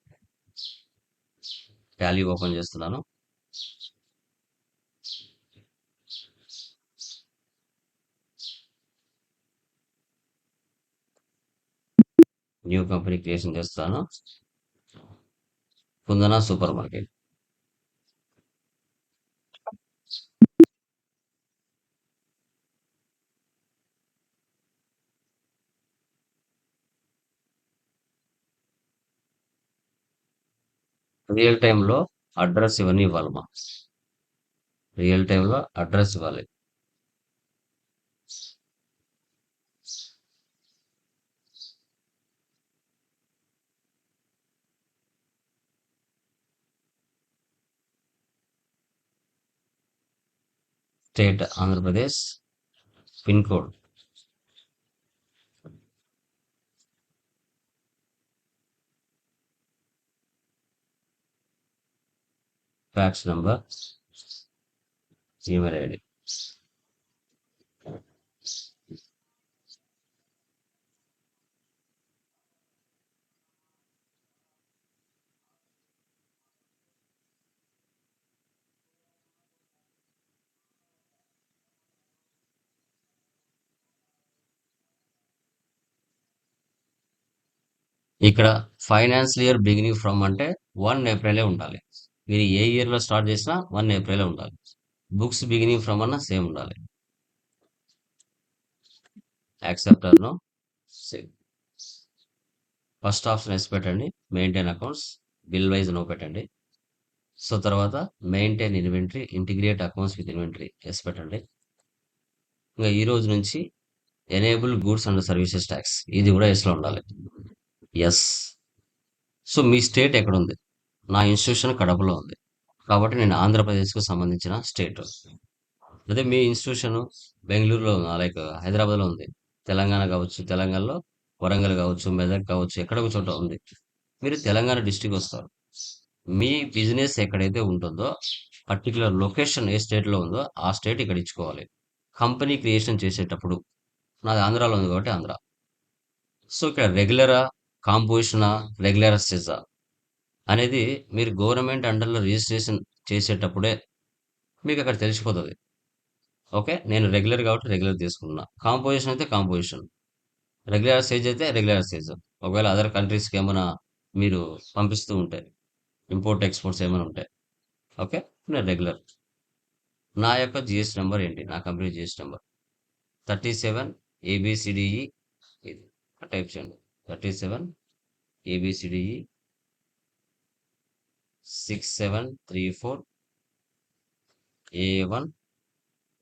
A: టాలీ ఓపెన్ చేస్తున్నాను. న్యూ కంపెనీ క్రియేషన్ చేస్తాను. Kundana supermarket. రియల్ టైంలో అడ్రస్ ఇవన్నీ ఇవ్వాలమ్మా. రియల్ టైంలో అడ్రస్ ఇవ్వాలి. State Andhra Pradesh. Pin code fax number email ID. ఇక్కడ ఫైనాన్షియల్ ఇయర్ బిగినింగ్ ఫ్రమ్ అంటే 1 ఏప్రిలే ఉండాలి. మీరు ఏ ఇయర్లో స్టార్ట్ చేసినా 1 ఏప్రిలే ఉండాలి. బుక్స్ బిగినింగ్ ఫ్రమ్ అన్న సేమ్ ఉండాలి. Accept no save. First option yes పెట్టండి. Maintain accounts bill wise no పెట్టండి. సో తర్వాత maintain inventory integrate accounts with inventory yes పెట్టండి. ఇంకా ఈ రోజు నుంచి enable goods and services tax ఇది కూడా ఎస్లో ఉండాలి. ఎస్. సో మీ స్టేట్ ఎక్కడ ఉంది? నా ఇన్స్టిట్యూషన్ కడపలో ఉంది. కాబట్టి నేను ఆంధ్రప్రదేశ్కు సంబంధించిన స్టేట్. అదే మీ ఇన్స్టిట్యూషన్ బెంగళూరులో లైక్ హైదరాబాద్లో ఉంది. తెలంగాణ కావచ్చు, తెలంగాణలో వరంగల్ కావచ్చు, మెదక్ కావచ్చు, ఎక్కడ ఒక చోట ఉంది. మీరు తెలంగాణ డిస్టిక్ వస్తారు. మీ బిజినెస్ ఎక్కడైతే ఉంటుందో పర్టికులర్ లొకేషన్ ఏ స్టేట్లో ఉందో ఆ స్టేట్ ఇక్కడ ఇచ్చుకోవాలి. కంపెనీ క్రియేషన్ చేసేటప్పుడు నాది ఆంధ్రాలో ఉంది కాబట్టి ఆంధ్ర. సో ఇక్కడ రెగ్యులరా, కాంపోజిషనా, రెగ్యులర్ సెజా అనేది మీరు గవర్నమెంట్ అండర్లో రిజిస్ట్రేషన్ చేసేటప్పుడే మీకు అక్కడ తెలిసిపోతుంది. ఓకే. నేను రెగ్యులర్ కాబట్టి రెగ్యులర్ తీసుకున్నా. కాంపోజిషన్ అయితే కాంపోజిషన్. రెగ్యులర్ సైజ్ అయితే రెగ్యులర్ సైజ్. ఒకవేళ అదర్ కంట్రీస్కి ఏమైనా మీరు పంపిస్తూ ఉంటే ఇంపోర్ట్ ఎక్స్పోర్ట్స్ ఏమైనా ఉంటాయి. ఓకే. నేను రెగ్యులర్. నా యొక్క జిఎస్టీ నెంబర్ ఏంటి? నా కంపెనీ జిఎస్టీ నెంబర్ 37 ABCDE ఇది టైప్ చేయండి. 37 ABCDE 6734 A1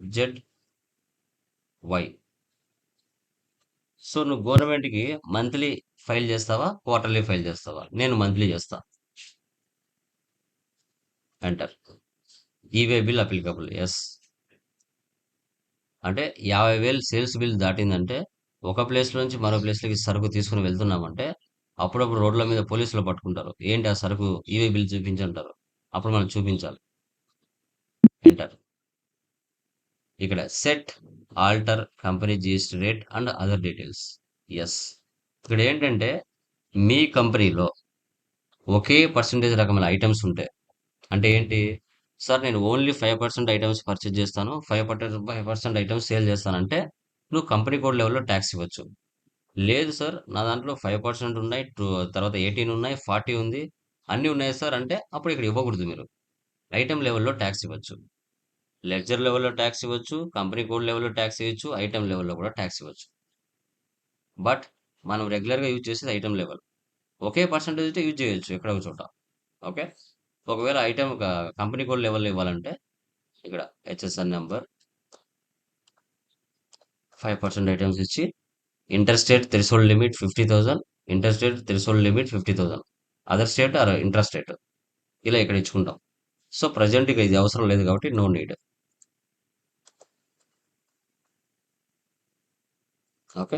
A: ZY. సో నువ్వు గవర్నమెంట్కి మంత్లీ ఫైల్ చేస్తావా, క్వార్టర్లీ ఫైల్ చేస్తావా? నేను మంత్లీ చేస్తా. Enter. E way bill applicable, yes. అంటే 50,000 సేల్స్ బిల్ దాటిందంటే ఒక ప్లేస్ నుంచి మరో ప్లేస్లోకి సరుకు తీసుకుని వెళ్తున్నామంటే అప్పుడప్పుడు రోడ్ల మీద పోలీసులు పట్టుకుంటారు. ఏంటి ఆ సరుకు ఈవే బిల్ చూపించంటారు. అప్పుడు మనం చూపించాలి. ఎంటర్. ఇక్కడ set alter company GST rate and other details, yes. ఇక్కడ ఏంటంటే మీ కంపెనీలో ఒకే పర్సంటేజ్ రకమైన ఐటమ్స్ ఉంటాయి. అంటే ఏంటి సార్, నేను ఓన్లీ 5% ఐటమ్స్ పర్చేజ్ చేస్తాను, 5% ఐటమ్స్ సేల్ చేస్తానంటే నువ్వు కంపెనీ కోడ్ లెవెల్లో ట్యాక్స్ ఇవ్వచ్చు. లేదు సార్, నా దాంట్లో 5% ఉన్నాయి, తర్వాత 18 ఉన్నాయి, 40 ఉంది, అన్నీ ఉన్నాయి సార్ అంటే అప్పుడు ఇక్కడ ఇవ్వకూడదు. మీరు ఐటమ్ లెవెల్లో ట్యాక్స్ ఇవ్వచ్చు, లెడ్జర్ లెవెల్లో ట్యాక్స్ ఇవ్వచ్చు, కంపెనీ కోడ్ లెవెల్లో ట్యాక్స్ ఇవ్వచ్చు, ఐటమ్ లెవెల్లో కూడా ట్యాక్స్ ఇవ్వచ్చు. బట్ మనం రెగ్యులర్గా యూజ్ చేసేది ఐటమ్ లెవెల్. ఒకే పర్సంటేజ్ అయితే యూజ్ చేయొచ్చు ఎక్కడ ఒక చోట. ఓకే. ఒకవేళ ఐటమ్ కంపెనీ కోడ్ లెవెల్లో ఇవ్వాలంటే ఇక్కడ హెచ్ఎస్ఎన్ నెంబర్ 5% ఐటమ్స్ ఇచ్చి interstate threshold limit 50,000, interstate threshold limit 50,000, other state or intrastate ఇలా ఇక్కడ ఇచ్చుకుంటాం. సో ప్రజెంట్ ఇక ఇది అవసరం లేదు కాబట్టి నో నీడ్. ఓకే,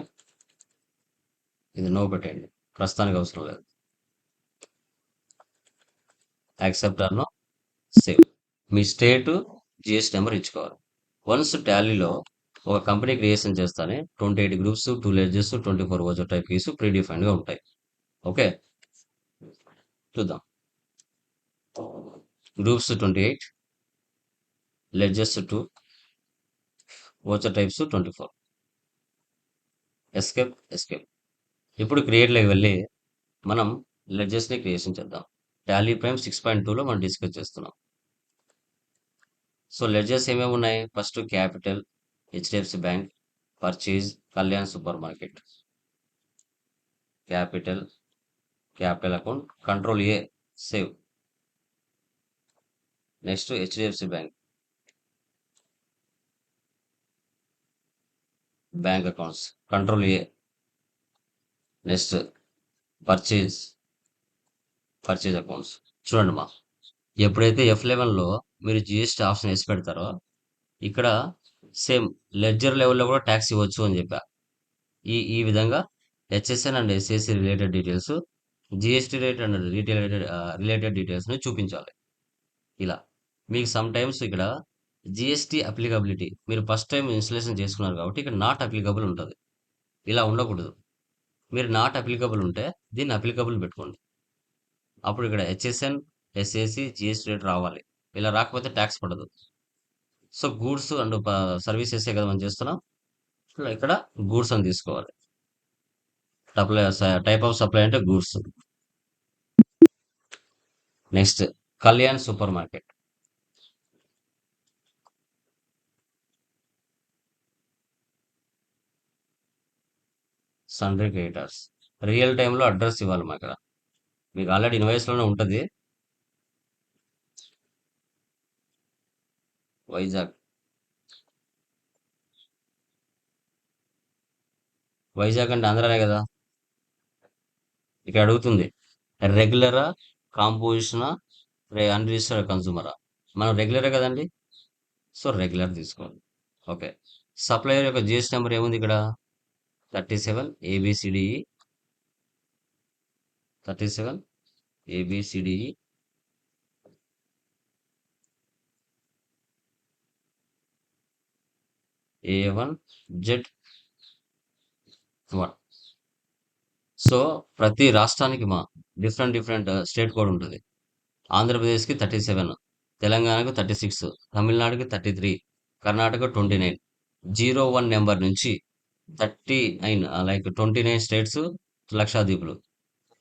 A: ఇది నో పెట్టండి, ప్రస్తుతానికి అవసరం లేదు. Accept or no, save. మీ స్టేట్ జిఎస్టీ నెంబర్ ఇచ్చుకోవాలి. వన్స్ టాలీలో ఒక కంపెనీ క్రియేషన్ చేస్తానే 28 groups, 2 ledgers, 24 voucher type keys pre defined గా ఉంటాయి. ఓకే, చూద్దాం. Groups 28, ledgers 2, voucher types 24. Escape, escape. ఇప్పుడు క్రియేట్లోకి వెళ్ళి మనం లెడ్జెస్ని క్రియేషన్ చేద్దాం. టాలీ ప్రైమ్ 6.2లో మనం డిస్కస్ చేస్తున్నాం. సో లెడ్జెస్ ఏమేమి ఉన్నాయి? First capital, HDFC bank, purchase, Kalyan super market. Capital, capital account, control A, save. Next HDFC bank, bank accounts, control A. Next purchase, purchase accounts. చూడండి మా, ఎప్పుడైతే F11లో మీరు జిఎస్టీ ఆప్షన్ వేసి పెడతారో ఇక్కడ సేమ్ లెడ్జర్ లెవెల్లో కూడా ట్యాక్స్ ఇవ్వచ్చు అని చెప్పా. ఈ విధంగా HSN and SSC related details, GST rate and retail related డీటెయిల్స్ని చూపించాలి. ఇలా మీకు సమ్ టైమ్స్ ఇక్కడ జిఎస్టీ అప్లికబిలిటీ మీరు ఫస్ట్ టైం ఇన్స్టలేషన్ చేసుకున్నారు కాబట్టి ఇక్కడ నాట్ అప్లికబుల్ ఉంటుంది. ఇలా ఉండకూడదు. మీరు నాట్ అప్లికబుల్ ఉంటే దీన్ని అప్లికబుల్ పెట్టుకోండి. అప్పుడు ఇక్కడ హెచ్ఎస్ఎన్, ఎస్ఏసి, జిఎస్టీ రేట్ రావాలి. ఇలా రాకపోతే ట్యాక్స్ పడదు. సో గూడ్స్ అండ్ సర్వీసెస్ కదా మనం చేస్తున్నాం. ఇక్కడ గూడ్స్ అని తీసుకోవాలి. టైప్ ఆఫ్ సప్లై అంటే goods. Next Kalyan super market. Sundry creditors. Real టైంలో అడ్రస్ ఇవ్వాలి మా ఇక్కడ. మీకు ఆల్రెడీ ఇన్వాయిస్లోనే ఉంటుంది. వైజాగ్, వైజాగ్ అంటే ఆంధ్రానే కదా. ఇక్కడ అడుగుతుంది రెగ్యులరా, కాంపోజిషనా, అన్రిజిస్టర్డ్ కన్సూమరా. మనం రెగ్యులరే కదండి, సో రెగ్యులర్ తీసుకోండి. ఓకే. సప్లయర్ యొక్క జిఎస్టీ నెంబర్ ఏముంది ఇక్కడ? 37 ABCDE, 37 ABCDE A1 Z1. So ప్రతి రాష్ట్రానికి మా డిఫరెంట్ స్టేట్ కోడ్ ఉంటుంది. ఆంధ్రప్రదేశ్కి 37, తెలంగాణకు 36, తమిళనాడుకి 33, కర్ణాటక 29. 01 నెంబర్ నుంచి 39 లైక్ 29 స్టేట్స్, లక్షాద్వీపులు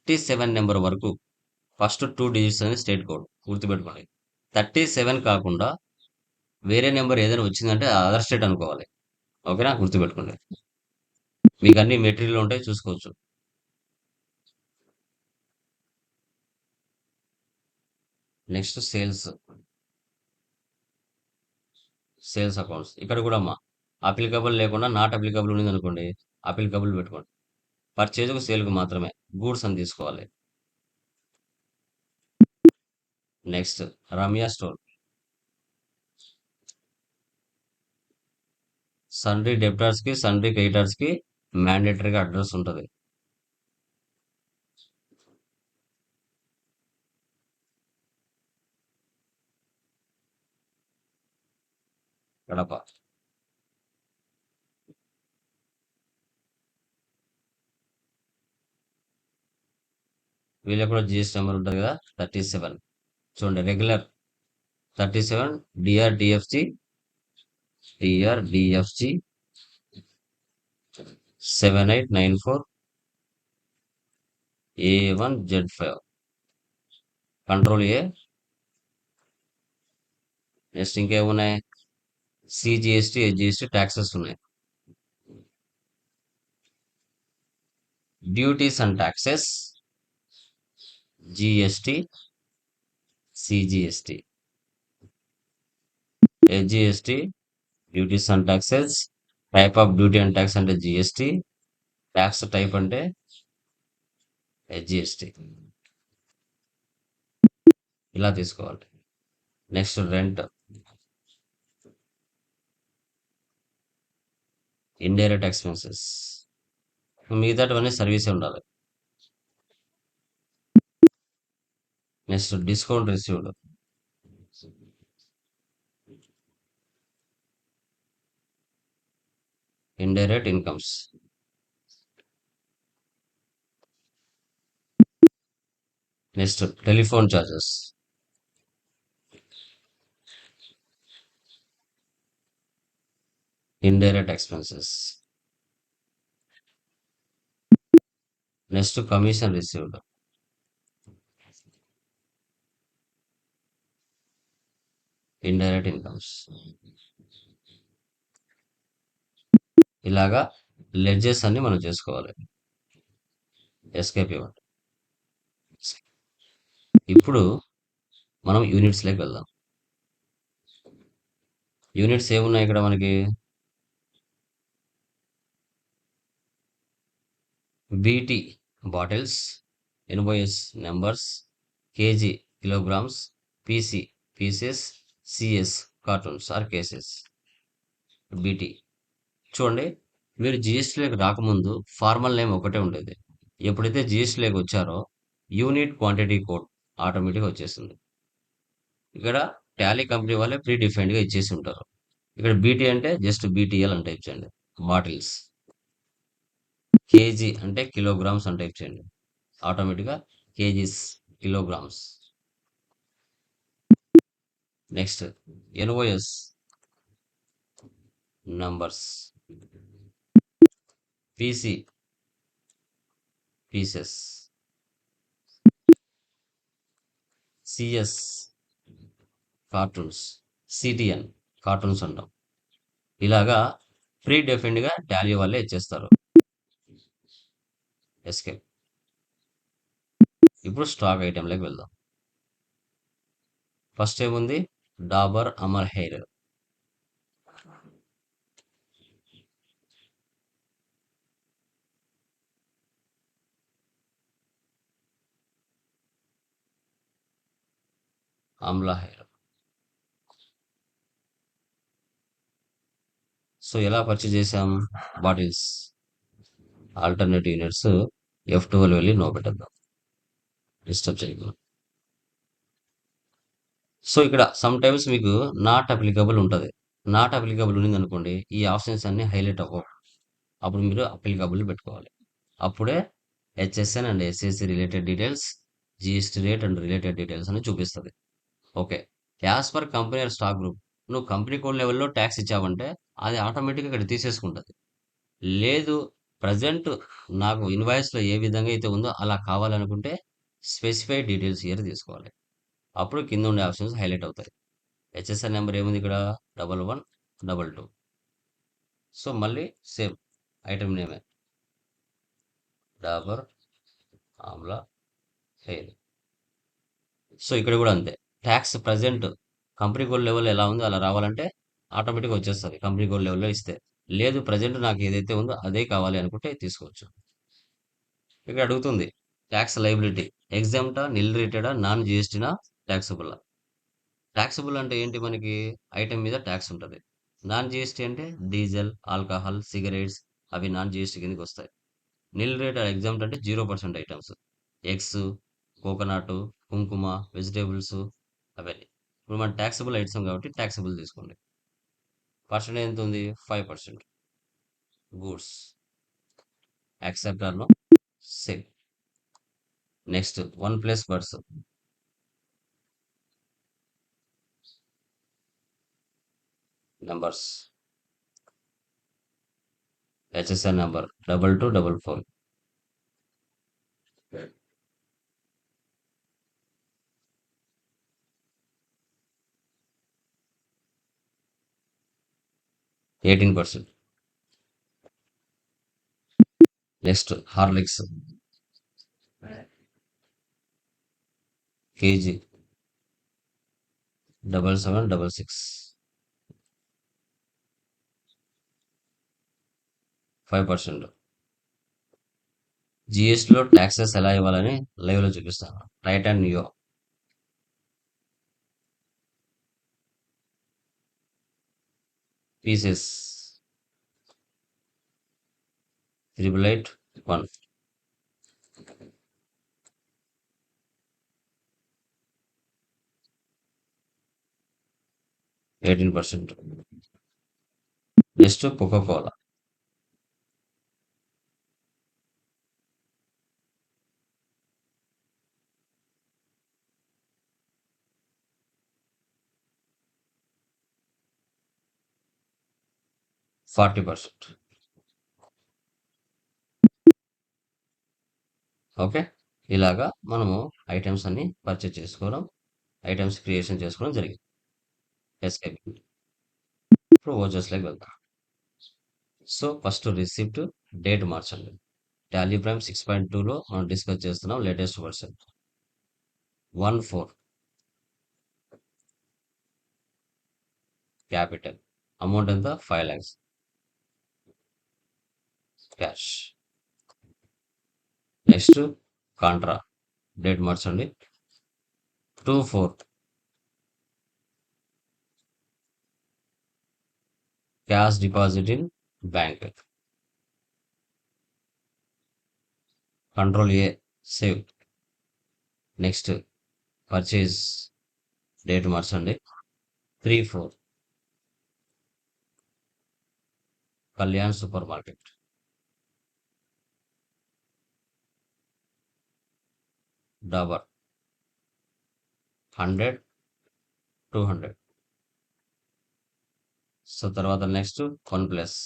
A: 37 నెంబర్ వరకు ఫస్ట్ 2 డిజిట్స్ అనేది స్టేట్ కోడ్ గుర్తుపెట్టుకోండి. 37 కాకుండా వేరే నెంబర్ ఏదైనా వచ్చిందంటే అదర్ స్టేట్ అనుకోవాలి. ఓకేనా? గుర్తుపెట్టుకోండి. మీకు అన్ని మెటీరియల్ ఉంటాయి చూసుకోవచ్చు. Next sales accounts. ఇక్కడ కూడా అమ్మా అప్లికబుల్ లేకుండా నాట్ అప్లికబుల్ ఉంది అనుకోండి, అప్లికబుల్ పెట్టుకోండి. పర్చేజ్కు సేల్కు మాత్రమే గూడ్స్ అని తీసుకోవాలి. Next Ramya store. సన్రీ డెబ్టర్స్కి సన్రీ క్రెడిటర్స్కి మ్యాండేటరీగా అడ్రస్ ఉంటుంది. కడప. వీళ్ళకి కూడా జిఎస్టీ నెంబర్ ఉంటుంది కదా, 37. చూడండి regular 37 డిఆర్డిఎఫ్సి 7894 A1Z5 control A. Next ఇంకేమున్నాయి, సిజిఎస్టీ హెచ్జిఎస్టీ ట్యాక్సెస్ ఉన్నాయి. Duties and taxes GST CGST HGST duties and taxes. Type of duty and tax అంటే జిఎస్టీ, ట్యాక్స్ టైప్ అంటే హెచ్జిఎస్టీ. ఇలా తీసుకోవాలి. నెక్స్ట్ రెంట్, ఇండైరెక్ట్ ఎక్స్పెన్సెస్, మిగతావన్నీ సర్వీసే ఉండాలి. Next discount received, indirect incomes. Next telephone charges, indirect expenses. Next commission received, indirect incomes. ఇలాగా లెడ్జెస్ అన్ని మనం చేసుకోవాలి. ఎస్కేప్ ఇవ్వండి. ఇప్పుడు మనం యూనిట్స్లోకి వెళ్దాం. యూనిట్స్ ఏమున్నాయి ఇక్కడ మనకి, BT bottles, NOS numbers, KG kilograms, PC pieces, CS cartoons or cases. BT చూడండి, మీరు జిఎస్టీలోకి రాకముందు ఫార్మల్ నేమ్ ఒకటే ఉండేది. ఎప్పుడైతే జిఎస్టీలోకి వచ్చారో యూనిట్ క్వాంటిటీ కోడ్ ఆటోమేటిక్గా వచ్చేసింది. ఇక్కడ టాలీ కంపెనీ వాళ్ళే ప్రీ డిఫైన్డ్గా ఇచ్చేసి ఉంటారు. ఇక్కడ బీటీ అంటే జస్ట్ బీటీఎల్ అని టైప్ చేయండి. బాటిల్స్, కేజీ అంటే కిలోగ్రామ్స్ అని టైప్ చేయండి. ఆటోమేటిక్గా KGs kilograms. Next NOS numbers, PC pieces, CS cartons, CTN cartons అంటాం. ఇలాగా ప్రీ డెఫిన్డ్గా టాలీ వాళ్ళే ఇచ్చేస్తారు. ఎస్కేప్. ఇప్పుడు స్టాక్ ఐటెంలోకి వెళ్దాం. ఫస్ట్ ఏముంది, Dabur Amar hair. Amla hair. So ఎలా పర్చేజ్ చేసాం, బాటిల్స్ ఆల్టర్నేట్ యూనిట్స్ F12 వెళ్ళి నో పెట్టద్దాం, డిస్టర్బ్ చేయకుండా. సో ఇక్కడ సమ్ టైమ్స్ మీకు నాట్ అప్లికబుల్ ఉంటుంది. నాట్ అప్లికబుల్ ఉంది అనుకోండి, ఈ ఆప్షన్స్ అన్ని హైలైట్ అవ్వవు. అప్పుడు మీరు అప్లికబుల్ పెట్టుకోవాలి. అప్పుడే HSN and SSC related details, GST rate and related details అని చూపిస్తుంది. Okay, as per company or stock group, నువ్వు కంపెనీ కోడ్ లెవెల్లో ట్యాక్స్ ఇచ్చావంటే అది ఆటోమేటిక్గా ఇక్కడ తీసేసుకుంటుంది. లేదు, ప్రజెంట్ నాకు ఇన్వాయిస్లో ఏ విధంగా అయితే ఉందో అలా కావాలనుకుంటే స్పెసిఫైడ్ డీటెయిల్స్ ఇయర్ తీసుకోవాలి. అప్పుడు కింద ఉండే ఆప్షన్స్ హైలైట్ అవుతాయి. హెచ్ఎస్ఆర్ నెంబర్ ఏముంది ఇక్కడ, 1122. సో మళ్ళీ సేమ్ ఐటమ్ నేమే డాబర్ ఆమ్లా హెయిర్. సో ఇక్కడ కూడా అంతే. Tax present company code level ఎలా ఉందో అలా రావాలంటే ఆటోమేటిక్గా వచ్చేస్తుంది కంపెనీ కోడ్ లెవెల్లో ఇస్తే. లేదు ప్రజెంట్ నాకు ఏదైతే ఉందో అదే కావాలి అనుకుంటే తీసుకోవచ్చు. ఇక్కడ అడుగుతుంది ట్యాక్స్ లైబిలిటీ ఎగ్జామ్టా, నిల్ రేటెడా, నాన్ జిఎస్టీనా, ట్యాక్సబుల్. ట్యాక్సబుల్ అంటే ఏంటి, మనకి ఐటమ్ మీద ట్యాక్స్ ఉంటుంది. నాన్ జిఎస్టీ అంటే డీజిల్, ఆల్కహాల్, సిగరెట్స్, అవి నాన్ జిఎస్టీ కిందకి వస్తాయి. నిల్ రేట్ ఎగ్జామ్ట్ అంటే 0% ఐటమ్స్, ఎగ్స్, కోకోనట్, కుంకుమ, వెజిటేబుల్స్, అవన్నీ. ఇప్పుడు మన ట్యాక్సబుల్ ఐటమ్ కాబట్టి ట్యాక్సబుల్ తీసుకోండి. పర్సెంటేజ్ ఎంత ఉంది, 5%. Goods accept or no, same. Next one plus birds numbers. HSR number 2244. $18. Next Horlicks KG 7766, 5%. జిఎస్టీలో taxes ఎలా ఇవ్వాలని లైవ్లో చూపిస్తాను. Titan neo pieces 8881. $18. Next Coca Cola 40%. Okay, ఇలాగా మనము ఐటమ్స్ అన్ని పర్చేజ్ చేసుకోవడం, ఐటమ్స్ క్రియేషన్ చేసుకోవడం జరిగింది. ఎస్కేప్. ఇప్పుడు ఓచర్స్లోకి వెళ్తాం. సో ఫస్ట్ రిసిప్ట్ డేట్ మార్చండి. టాలీ ప్రైమ్ 6.2లో మనం డిస్కస్ చేస్తున్నాం లేటెస్ట్ వర్షన్ 14. క్యాపిటల్ అమౌంట్ ఎంత, 5 lakhs cash. Next contra date మార్చండి 2/4. Cash deposit in bank. Control A, save. Next purchase date మార్చండి 3/4. Kalyan super market. Dabur 100, 200. So తర్వాత next one plus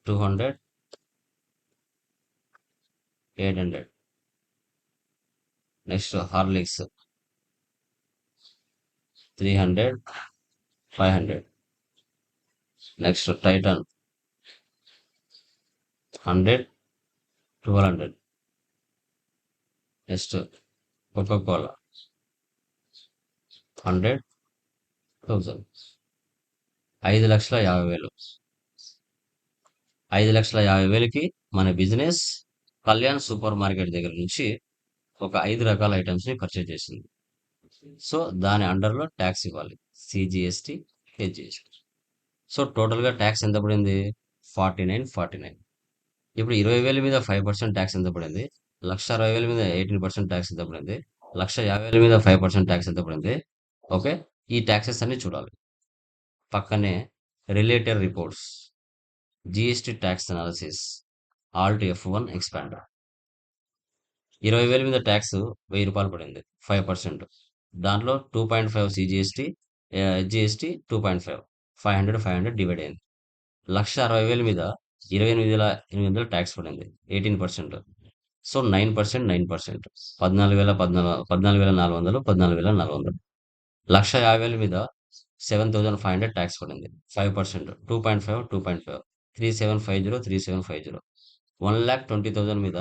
A: 200, 800. Next Horlicks 300, 500. Next Titan 100, 1200. Next Coca Cola 100, 1000. 5,50,000. 5,50,000కి మన బిజినెస్ కళ్యాణ్ సూపర్ మార్కెట్ దగ్గర నుంచి ఒక 5 రకాల ఐటమ్స్ ని పర్చేజ్ చేసింది. సో దాని అండర్లో ట్యాక్స్ ఇవ్వాలి, సిజిఎస్టి, హెచ్జిఎస్టి. సో టోటల్గా ట్యాక్స్ ఎంత పడింది, 49. ఇప్పుడు 20,000 మీద 5% ట్యాక్స్ ఎంత పడింది, 1,60,000 మీద 18% ట్యాక్స్ ఎంత పడింది, 1,50,000 మీద 5% ట్యాక్స్ ఎంత పడింది. ఓకే, ఈ ట్యాక్సెస్ అన్ని చూడాలి. పక్కనే related reports, GST tax analysis, Alt F1 expander. 20,000 మీద ట్యాక్స్ ₹1,000 పడింది, 5%. దాంట్లో 2.5 సిజిఎస్టి, జిఎస్టి 2.5, 500 డివైడ్ అయింది. 1,60,000 మీద 28,800 ట్యాక్స్ పడింది, 18%. సో 9%, 9%, 14,400, 14,400. 1,50,000 మీద 7,500 ట్యాక్స్ పడింది. 5%, 2.5, 2.5, 3750, 3750. 1,20,000 మీద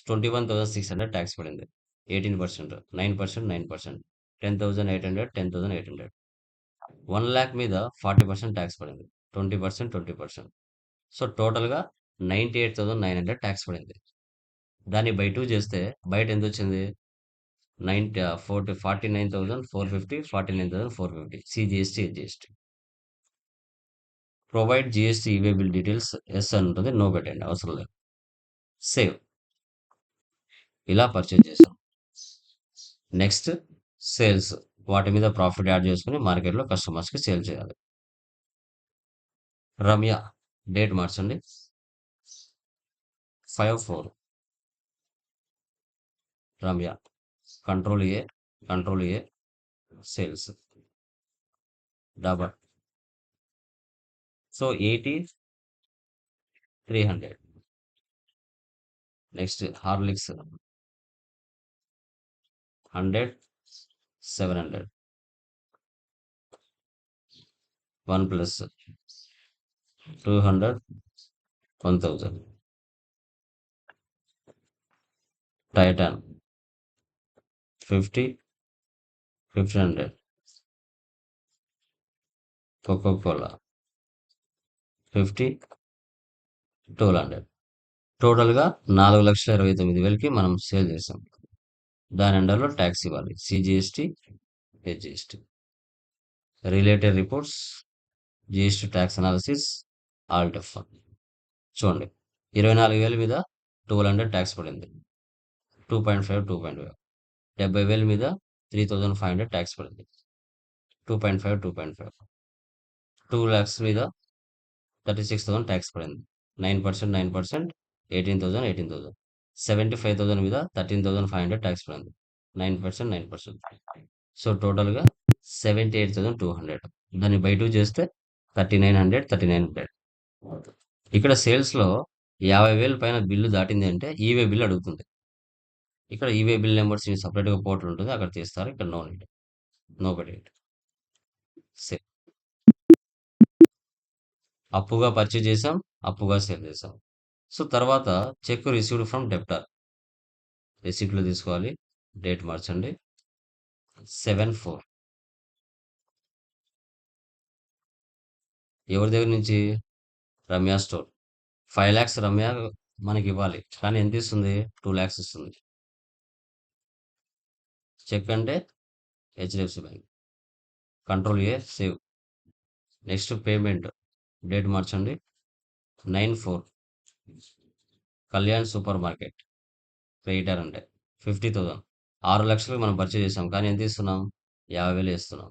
A: 21,600 ట్యాక్స్ పడింది. 18%, 9%, 9%, 10,800, 10,800. 1 lakh మీద 40% ట్యాక్స్ పడింది. 20%, 20%. సో టోటల్‌గా 98,900 ట్యాక్స్ పడింది. దాన్ని బై 2 చేస్తే బయట ఎంతొచ్చింది? 49,450, 49,450. CGST, SGST. Provide GST e way bill details yes అని ఉంటుంది. నో పెట్టండి, అవసరం లేదు. సేవ్. ఇలా పర్చేజ్ చేసాం. Next sales. వాటి మీద ప్రాఫిట్ యాడ్ చేసుకుని మార్కెట్లో కస్టమర్స్కి సేల్ చేయాలి. రమ్య డేట్ మార్చండి. 5/4. Ramya control A sales double. So 80, 300. Next Horlicks 100, 700. 1 plus 200, 1000. Titan 50, 1500. Coca Cola 50, 1200. టోటల్‌గా 4,29,000కి మనం సేల్ చేసాం. దాని అండర్‌లో ట్యాక్స్ ఇవ్వాలి. CGST, SGST. Related reports, GST tax analysis, Alt F1. చూడండి, 24,000 మీద 1200 ట్యాక్స్ పడింది. 2.5, 2.5. 70,000 మీద 3,500 ట్యాక్స్ పడింది. 2.5, 2.5. 2 lakhs మీద 36,000 ట్యాక్స్ పడింది. 9%, 9%, 18,000, 18,000. 75,000 మీద 13,500 ట్యాక్స్ పడింది. 9%, 9%. సో టోటల్‌గా 78,200. దాన్ని బై 2 చేస్తే 3,900, 3,900. ఇక్కడ సేల్స్‌లో 50,000 పైన బిల్లు దాటింది అంటే ఈవే బిల్ అడుగుతుంది. ఇక్కడ ఈవే బిల్ నెంబర్స్ సెపరేట్‌గా పోర్టల్ ఉంటుంది, అక్కడ తీస్తారు. ఇక్కడ నో నీడ్, నో బడెట్. సేల్. అప్పుగా పర్చేజ్ చేసాం, అప్పుగా సేల్ చేసాం. సో తర్వాత చెక్ రిసీవ్డ్ ఫ్రమ్ డెబ్టర్. రిసిప్ట్లు తీసుకోవాలి. డేట్ మార్చండి. 7/4. ఎవరి దగ్గర నుంచి? రమ్య స్టోర్. 5 lakhs రమ్య మనకి ఇవ్వాలి, కానీ ఎంత ఇస్తుంది? 2 lakhs ఇస్తుంది. చెక్ అంటే HDFC bank. Control A save. Next payment. Date మార్చండి. 9/4. కళ్యాణ్ సూపర్ మార్కెట్ క్రెడిటర్ అంటే 50,000. 6 లక్షలకు మనం పర్చేజ్ చేసాం, కానీ ఎంత ఇస్తున్నాం? 50,000 ఇస్తున్నాం.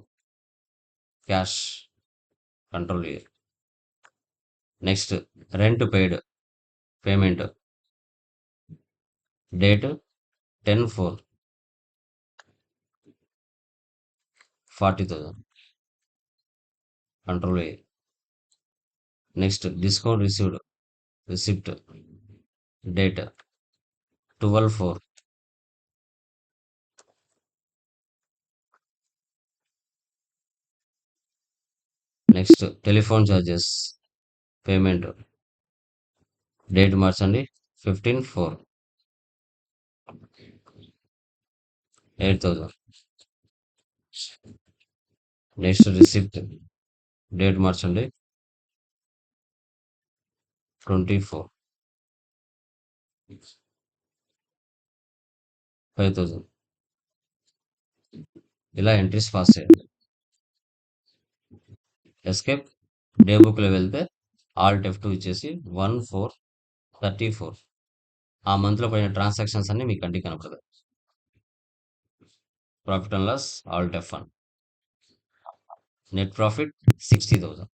A: Cash. Control A. Next rent paid payment. Date 10/4. 40,000. Control A. Next discount received receipt. Date 12/4. Next telephone charges payment. Date మార్చండి. 15/4. 8,000. Next receipt. డేట్ మార్చండి. 24. 5,000. ఇలా ఎంట్రీస్ పాస్ చేయండి. ఎస్కేప్. డే బుక్లో వెళ్తే ఆల్ట్ F2 ఇచ్చేసి 1/4/34. ఆ మంత్లో పడిన ట్రాన్సాక్షన్స్ అన్ని మీ కంటికి కనపడతాయి. Profit and loss alt F1. Net profit 60,000.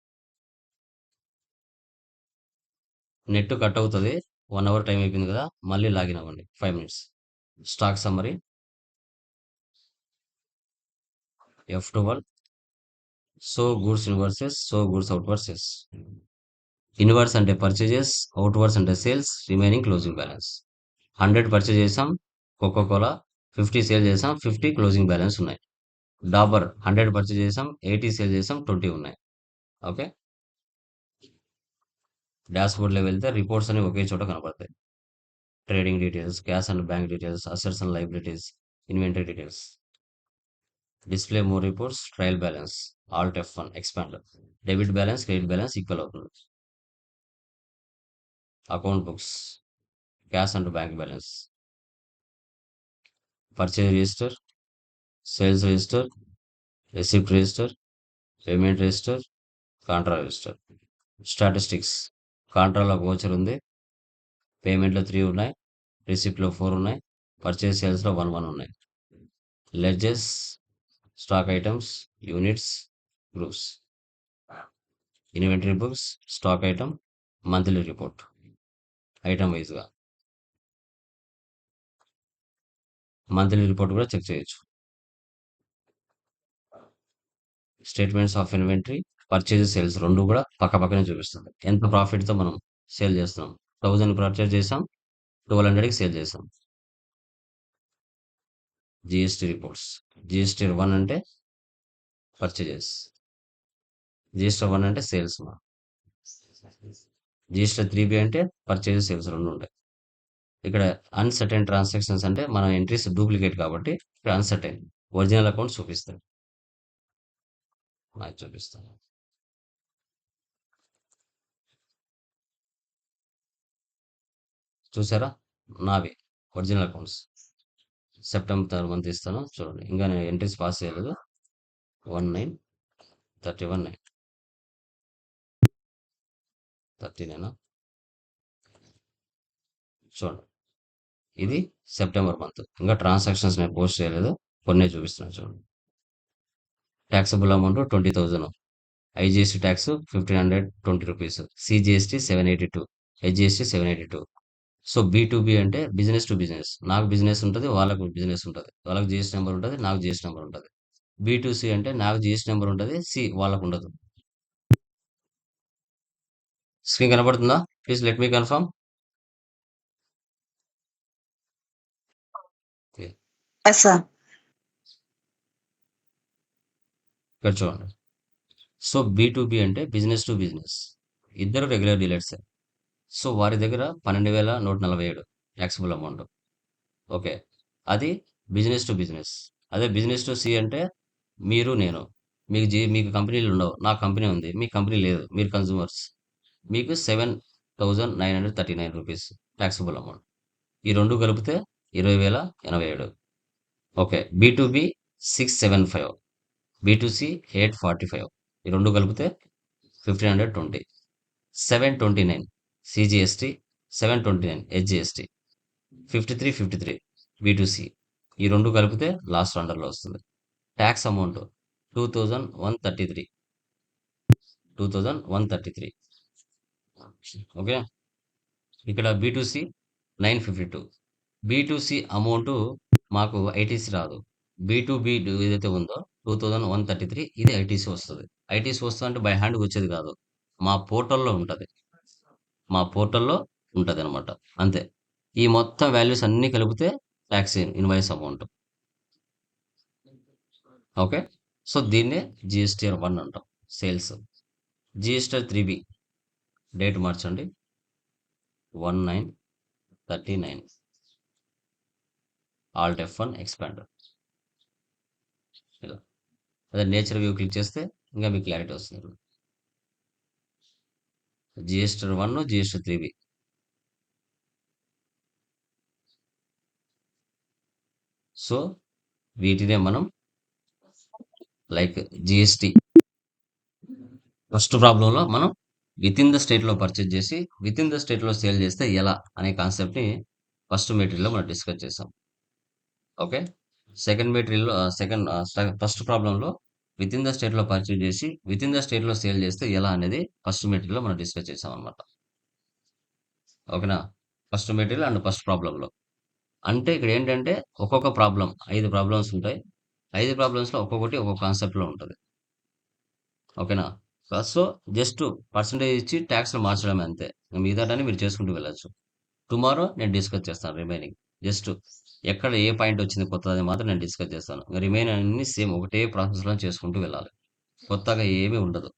A: Net cut అవుతుంది. 1 hour టైం అయిపోయింది కదా, మళ్ళీ లాగిన్ అవ్వండి 5 minutes. Stock summary. F12. So goods inwards, so goods outwards. Inward అంటే పర్చేజెస్, అవుట్వర్స్ అంటే sales, remaining closing balance. 100 purchase చేసాం కోకోకోలా, 50 సేల్ చేసాం, 50 క్లోజింగ్ బ్యాలెన్స్ ఉన్నాయి. డాబర్ 100 పర్చేజ్ చేసాం, 80 సేల్ చేసాం, 20 ఉన్నాయి. ఓకే. డాష్ బోర్డ్‌లో వెళ్తే రిపోర్ట్స్ అన్ని ఒకే చోట కనపడతాయి. Trading details, cash and bank details, assets and liabilities, inventory details. Display more reports, trial balance, alt F1 expand. Debit balance, credit balance equal అవుతుంది. Account books, cash and bank balance, purchase register, sales register, receipt register, payment register, contra register. Statistics, కాంట్రాలో ఒక వోచర్ ఉంది, పేమెంట్లో 3 ఉన్నాయి, రిసిప్ట్లో 4 ఉన్నాయి, పర్చేజ్ సేల్స్లో 1 ఉన్నాయి. Ledges, stock items, units, groups. Inventory books, stock item, monthly report item వైజ్గా. మంత్లీ రిపోర్ట్ కూడా చెక్ చేయొచ్చు. Statements of inventory, purchase sales రెండు కూడా పక్కనే చూపిస్తుంది. ఎంత ప్రాఫిట్తో మనం సేల్ చేస్తున్నాం. 1000 పర్చేజ్ చేసాం, 1200కి సేల్ చేసాం. GST reports. జిఎస్టీ 1 అంటే పర్చేజెస్, జిఎస్టీ 1 అంటే సేల్స్. జిఎస్టీ 3B అంటే పర్చేజ్ సేల్స్ రెండు ఉంటాయి. ఇక్కడ అన్సర్టైన్ ట్రాన్సాక్షన్స్ అంటే మన ఎంట్రీస్ డూప్లికేట్ కాబట్టి ఇక్కడ అన్సర్టైన్. ఒరిజినల్ అకౌంట్ చూపిస్తాయి. నాకు చూపిస్తాను. చూసారా, నావి ఒరిజినల్ అకౌంట్స్. సెప్టెంబర్ మంత్ ఇస్తాను చూడండి. ఇంకా నేను ఎంట్రీస్ పాస్ చేయలేదు. 19, 31, 39 చూడండి. ఇది సెప్టెంబర్ మంత్. ఇంకా ట్రాన్సాక్షన్స్ నేను పోస్ట్ చేయలేదు, కొన్ని చూపిస్తున్నాను చూడండి. Taxable amount 20,000, IGST tax 1,520 rupees, CGST 782, HGST 782. So B2B అంటే బిజినెస్ టు బిజినెస్. నాకు బిజినెస్ ఉంటుంది, వాళ్ళకు బిజినెస్ ఉంటుంది. వాళ్ళకి జిఎస్టీ నెంబర్ ఉంటుంది, నాకు జిఎస్టీ నెంబర్ ఉంటుంది. B2C అంటే నాకు జిఎస్టీ నెంబర్ ఉంటుంది, వాళ్ళకు ఉండదు. స్క్రీన్ కనబడుతుందా? Please let me confirm.
C: Yes sir.
A: ఇక్కడ చూడండి. సో B2B అంటే బిజినెస్ టు బిజినెస్. ఇద్దరు రెగ్యులర్ డీలర్సే. సో వారి దగ్గర 12,147 ట్యాక్సిబుల్ అమౌంట్. ఓకే. అది బిజినెస్ టు బిజినెస్. అదే బిజినెస్ టు సి అంటే మీరు, నేను. మీకు కంపెనీలు ఉండవు, నాకు కంపెనీ ఉంది, మీకు కంపెనీ లేదు, మీరు కన్జ్యూమర్స్. మీకు 7,939 రూపీస్ ట్యాక్సిబుల్ అమౌంట్. ఈ రెండు కలిపితే 20,087. ఓకే. B2B 675, B2C 845. ఈ రెండు కలిపితే 1,520. 729 CGST, 729 HGST, 5353 B2C. ఈ రెండు కలిపితే లాస్ట్ అండర్లో వస్తుంది. Tax amount 2,133. 2,133. ఓకే. ఇక్కడ B2C 952. B2C అమౌంట్ మాకు ఐటీసీ రాదు. B2B ఏదైతే ఉందో 2,133 ఇది ఐటీసీ వస్తుంది. ఐటీసీ వస్తుందంటే బై హ్యాండ్‌కి వచ్చేది కాదు. మా పోర్టల్‌లో ఉంటది. మా పోర్టల్‌లో ఉంటదనమాట. అంతే. ఈ మొత్తం వాల్యూస్ అన్నీ కలిపితే talks invoice amount. Okay. So దీన్నే జిఎస్టీఆర్ 1 అంటాం. సేల్స్. జిఎస్టీఆర్ 3B డేట్ మార్చండి. 1939. Alt F1 expand. ఇలా. అదే నేచర్ వ్యూ క్లిక్ చేస్తే ఇంకా మీకు క్లారిటీ వస్తుంది. GSTR 1, GSTR 3B. సో వీటినే మనం లైక్ జిఎస్టీ ఫస్ట్ ప్రాబ్లంలో మనం విత్ ఇన్ ద స్టేట్లో పర్చేజ్ చేసి విత్ ఇన్ ద స్టేట్లో సేల్ చేస్తే ఎలా అనే కాన్సెప్ట్ని ఫస్ట్ మెటీరియల్లో మనం డిస్కస్ చేసాం. ఓకే. సెకండ్ మెటీరియల్లో ఫస్ట్ ప్రాబ్లంలో విత్ ఇన్ ద స్టేట్లో పర్చేజ్ చేసి విత్ ఇన్ ద స్టేట్లో సేల్ చేస్తే ఎలా అనేది ఫస్ట్ మెటీరియల్లో మనం డిస్కస్ చేసాం అనమాట. ఓకేనా. ఫస్ట్ మెటీరియల్ అండ్ ఫస్ట్ ప్రాబ్లంలో అంటే ఇక్కడ ఏంటంటే ఒక్కొక్క ప్రాబ్లం 5 ప్రాబ్లమ్స్ ఉంటాయి. 5 ప్రాబ్లమ్స్లో ఒక్కొక్కటి ఒక్కొక్క కాన్సెప్ట్లో ఉంటుంది. ఓకేనా. సో జస్ట్ పర్సంటేజ్ ఇచ్చి ట్యాక్స్లో మార్చడమే అంతే. మిగతాటని మీరు చేసుకుంటూ వెళ్ళచ్చు. టుమారో నేను డిస్కస్ చేస్తాను రిమైనింగ్. జస్ట్ ఎక్కడ ఏ పాయింట్ వచ్చింది కొత్తది మాత్రం నేను డిస్కస్ చేస్తాను. రిమైన్ అన్ని సేమ్ ఒకటే ప్రాసెస్‌లో చేసుకుంటూ వెళ్ళాలి. కొత్తగా ఏమీ ఉండదు.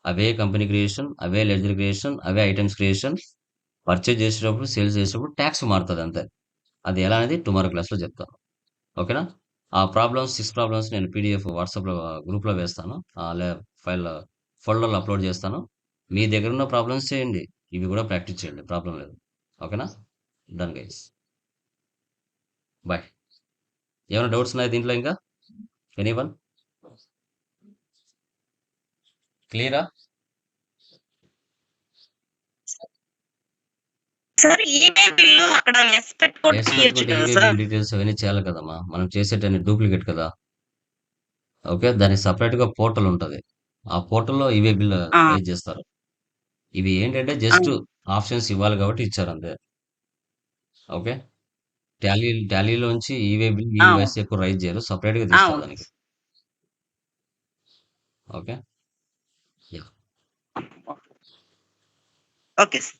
A: అవే కంపెనీ క్రియేషన్, అవే లెడ్జర్ క్రియేషన్, అవే ఐటెమ్స్ క్రియేషన్, పర్చేజ్ చేసేటప్పుడు, సేల్స్ చేసేటప్పుడు టాక్స్ మారుతది అంతే. అది ఎలా అనేది టుమారో క్లాస్‌లో చెప్తాను. ఓకేనా? ఆ ప్రాబ్లమ్స్ 6 ప్రాబ్లమ్స్ నేను పీడీఎఫ్ వాట్సాప్‌లో గ్రూప్‌లో వేస్తాను. ఫైల్ ఫోల్డర్‌లో అప్‌లోడ్ చేస్తాను. మీ దగ్గర ఉన్న ప్రాబ్లమ్స్ చేయండి. ఇవి కూడా ప్రాక్టీస్ చేయండి. ప్రాబ్లమ్ లేదు. ఓకేనా? Done guys. బాయ్. ఏమైనా డౌట్స్ ఉన్నాయా దీంట్లో ఇంకా? ఎనీవన్? క్లియరా?
C: సార్ ఈవే బిల్లు అక్కడ ఎస్ పెట్టుకొని
A: ఎస్
C: తీయొచ్చు
A: పెట్టుకుంటే
C: కదా
A: ఈవే
C: సార్.
A: బిల్ డీటెయిల్స్ అవన్నీ చేయాలి కదమ్మా. మనం చేసేటన్ని డూప్లికేట్ కదా. ఓకే. దానికి సెపరేట్‌గా పోర్టల్ ఉంటది. ఆ పోర్టల్‌లో ఈవే బిల్
C: ఆ,
A: రైజ్ చేస్తారు. ఇవి ఏంటంటే
C: ఆ,
A: జస్ట్ ఆప్షన్స్ ఇవ్వాలి కాబట్టి ఇచ్చారంతే. ఓకే. టాలీలోంచి ఈవే బిల్, ఈ
C: ఆ,
A: ఇన్వాయిస్ ఎక్కువ రైజ్ చేయరు. సెపరేట్‌గా
C: ఆ,
A: తీస్తారు
C: ఓకే
A: దానికి. ఓకే. యాహ్!
C: Okay sir.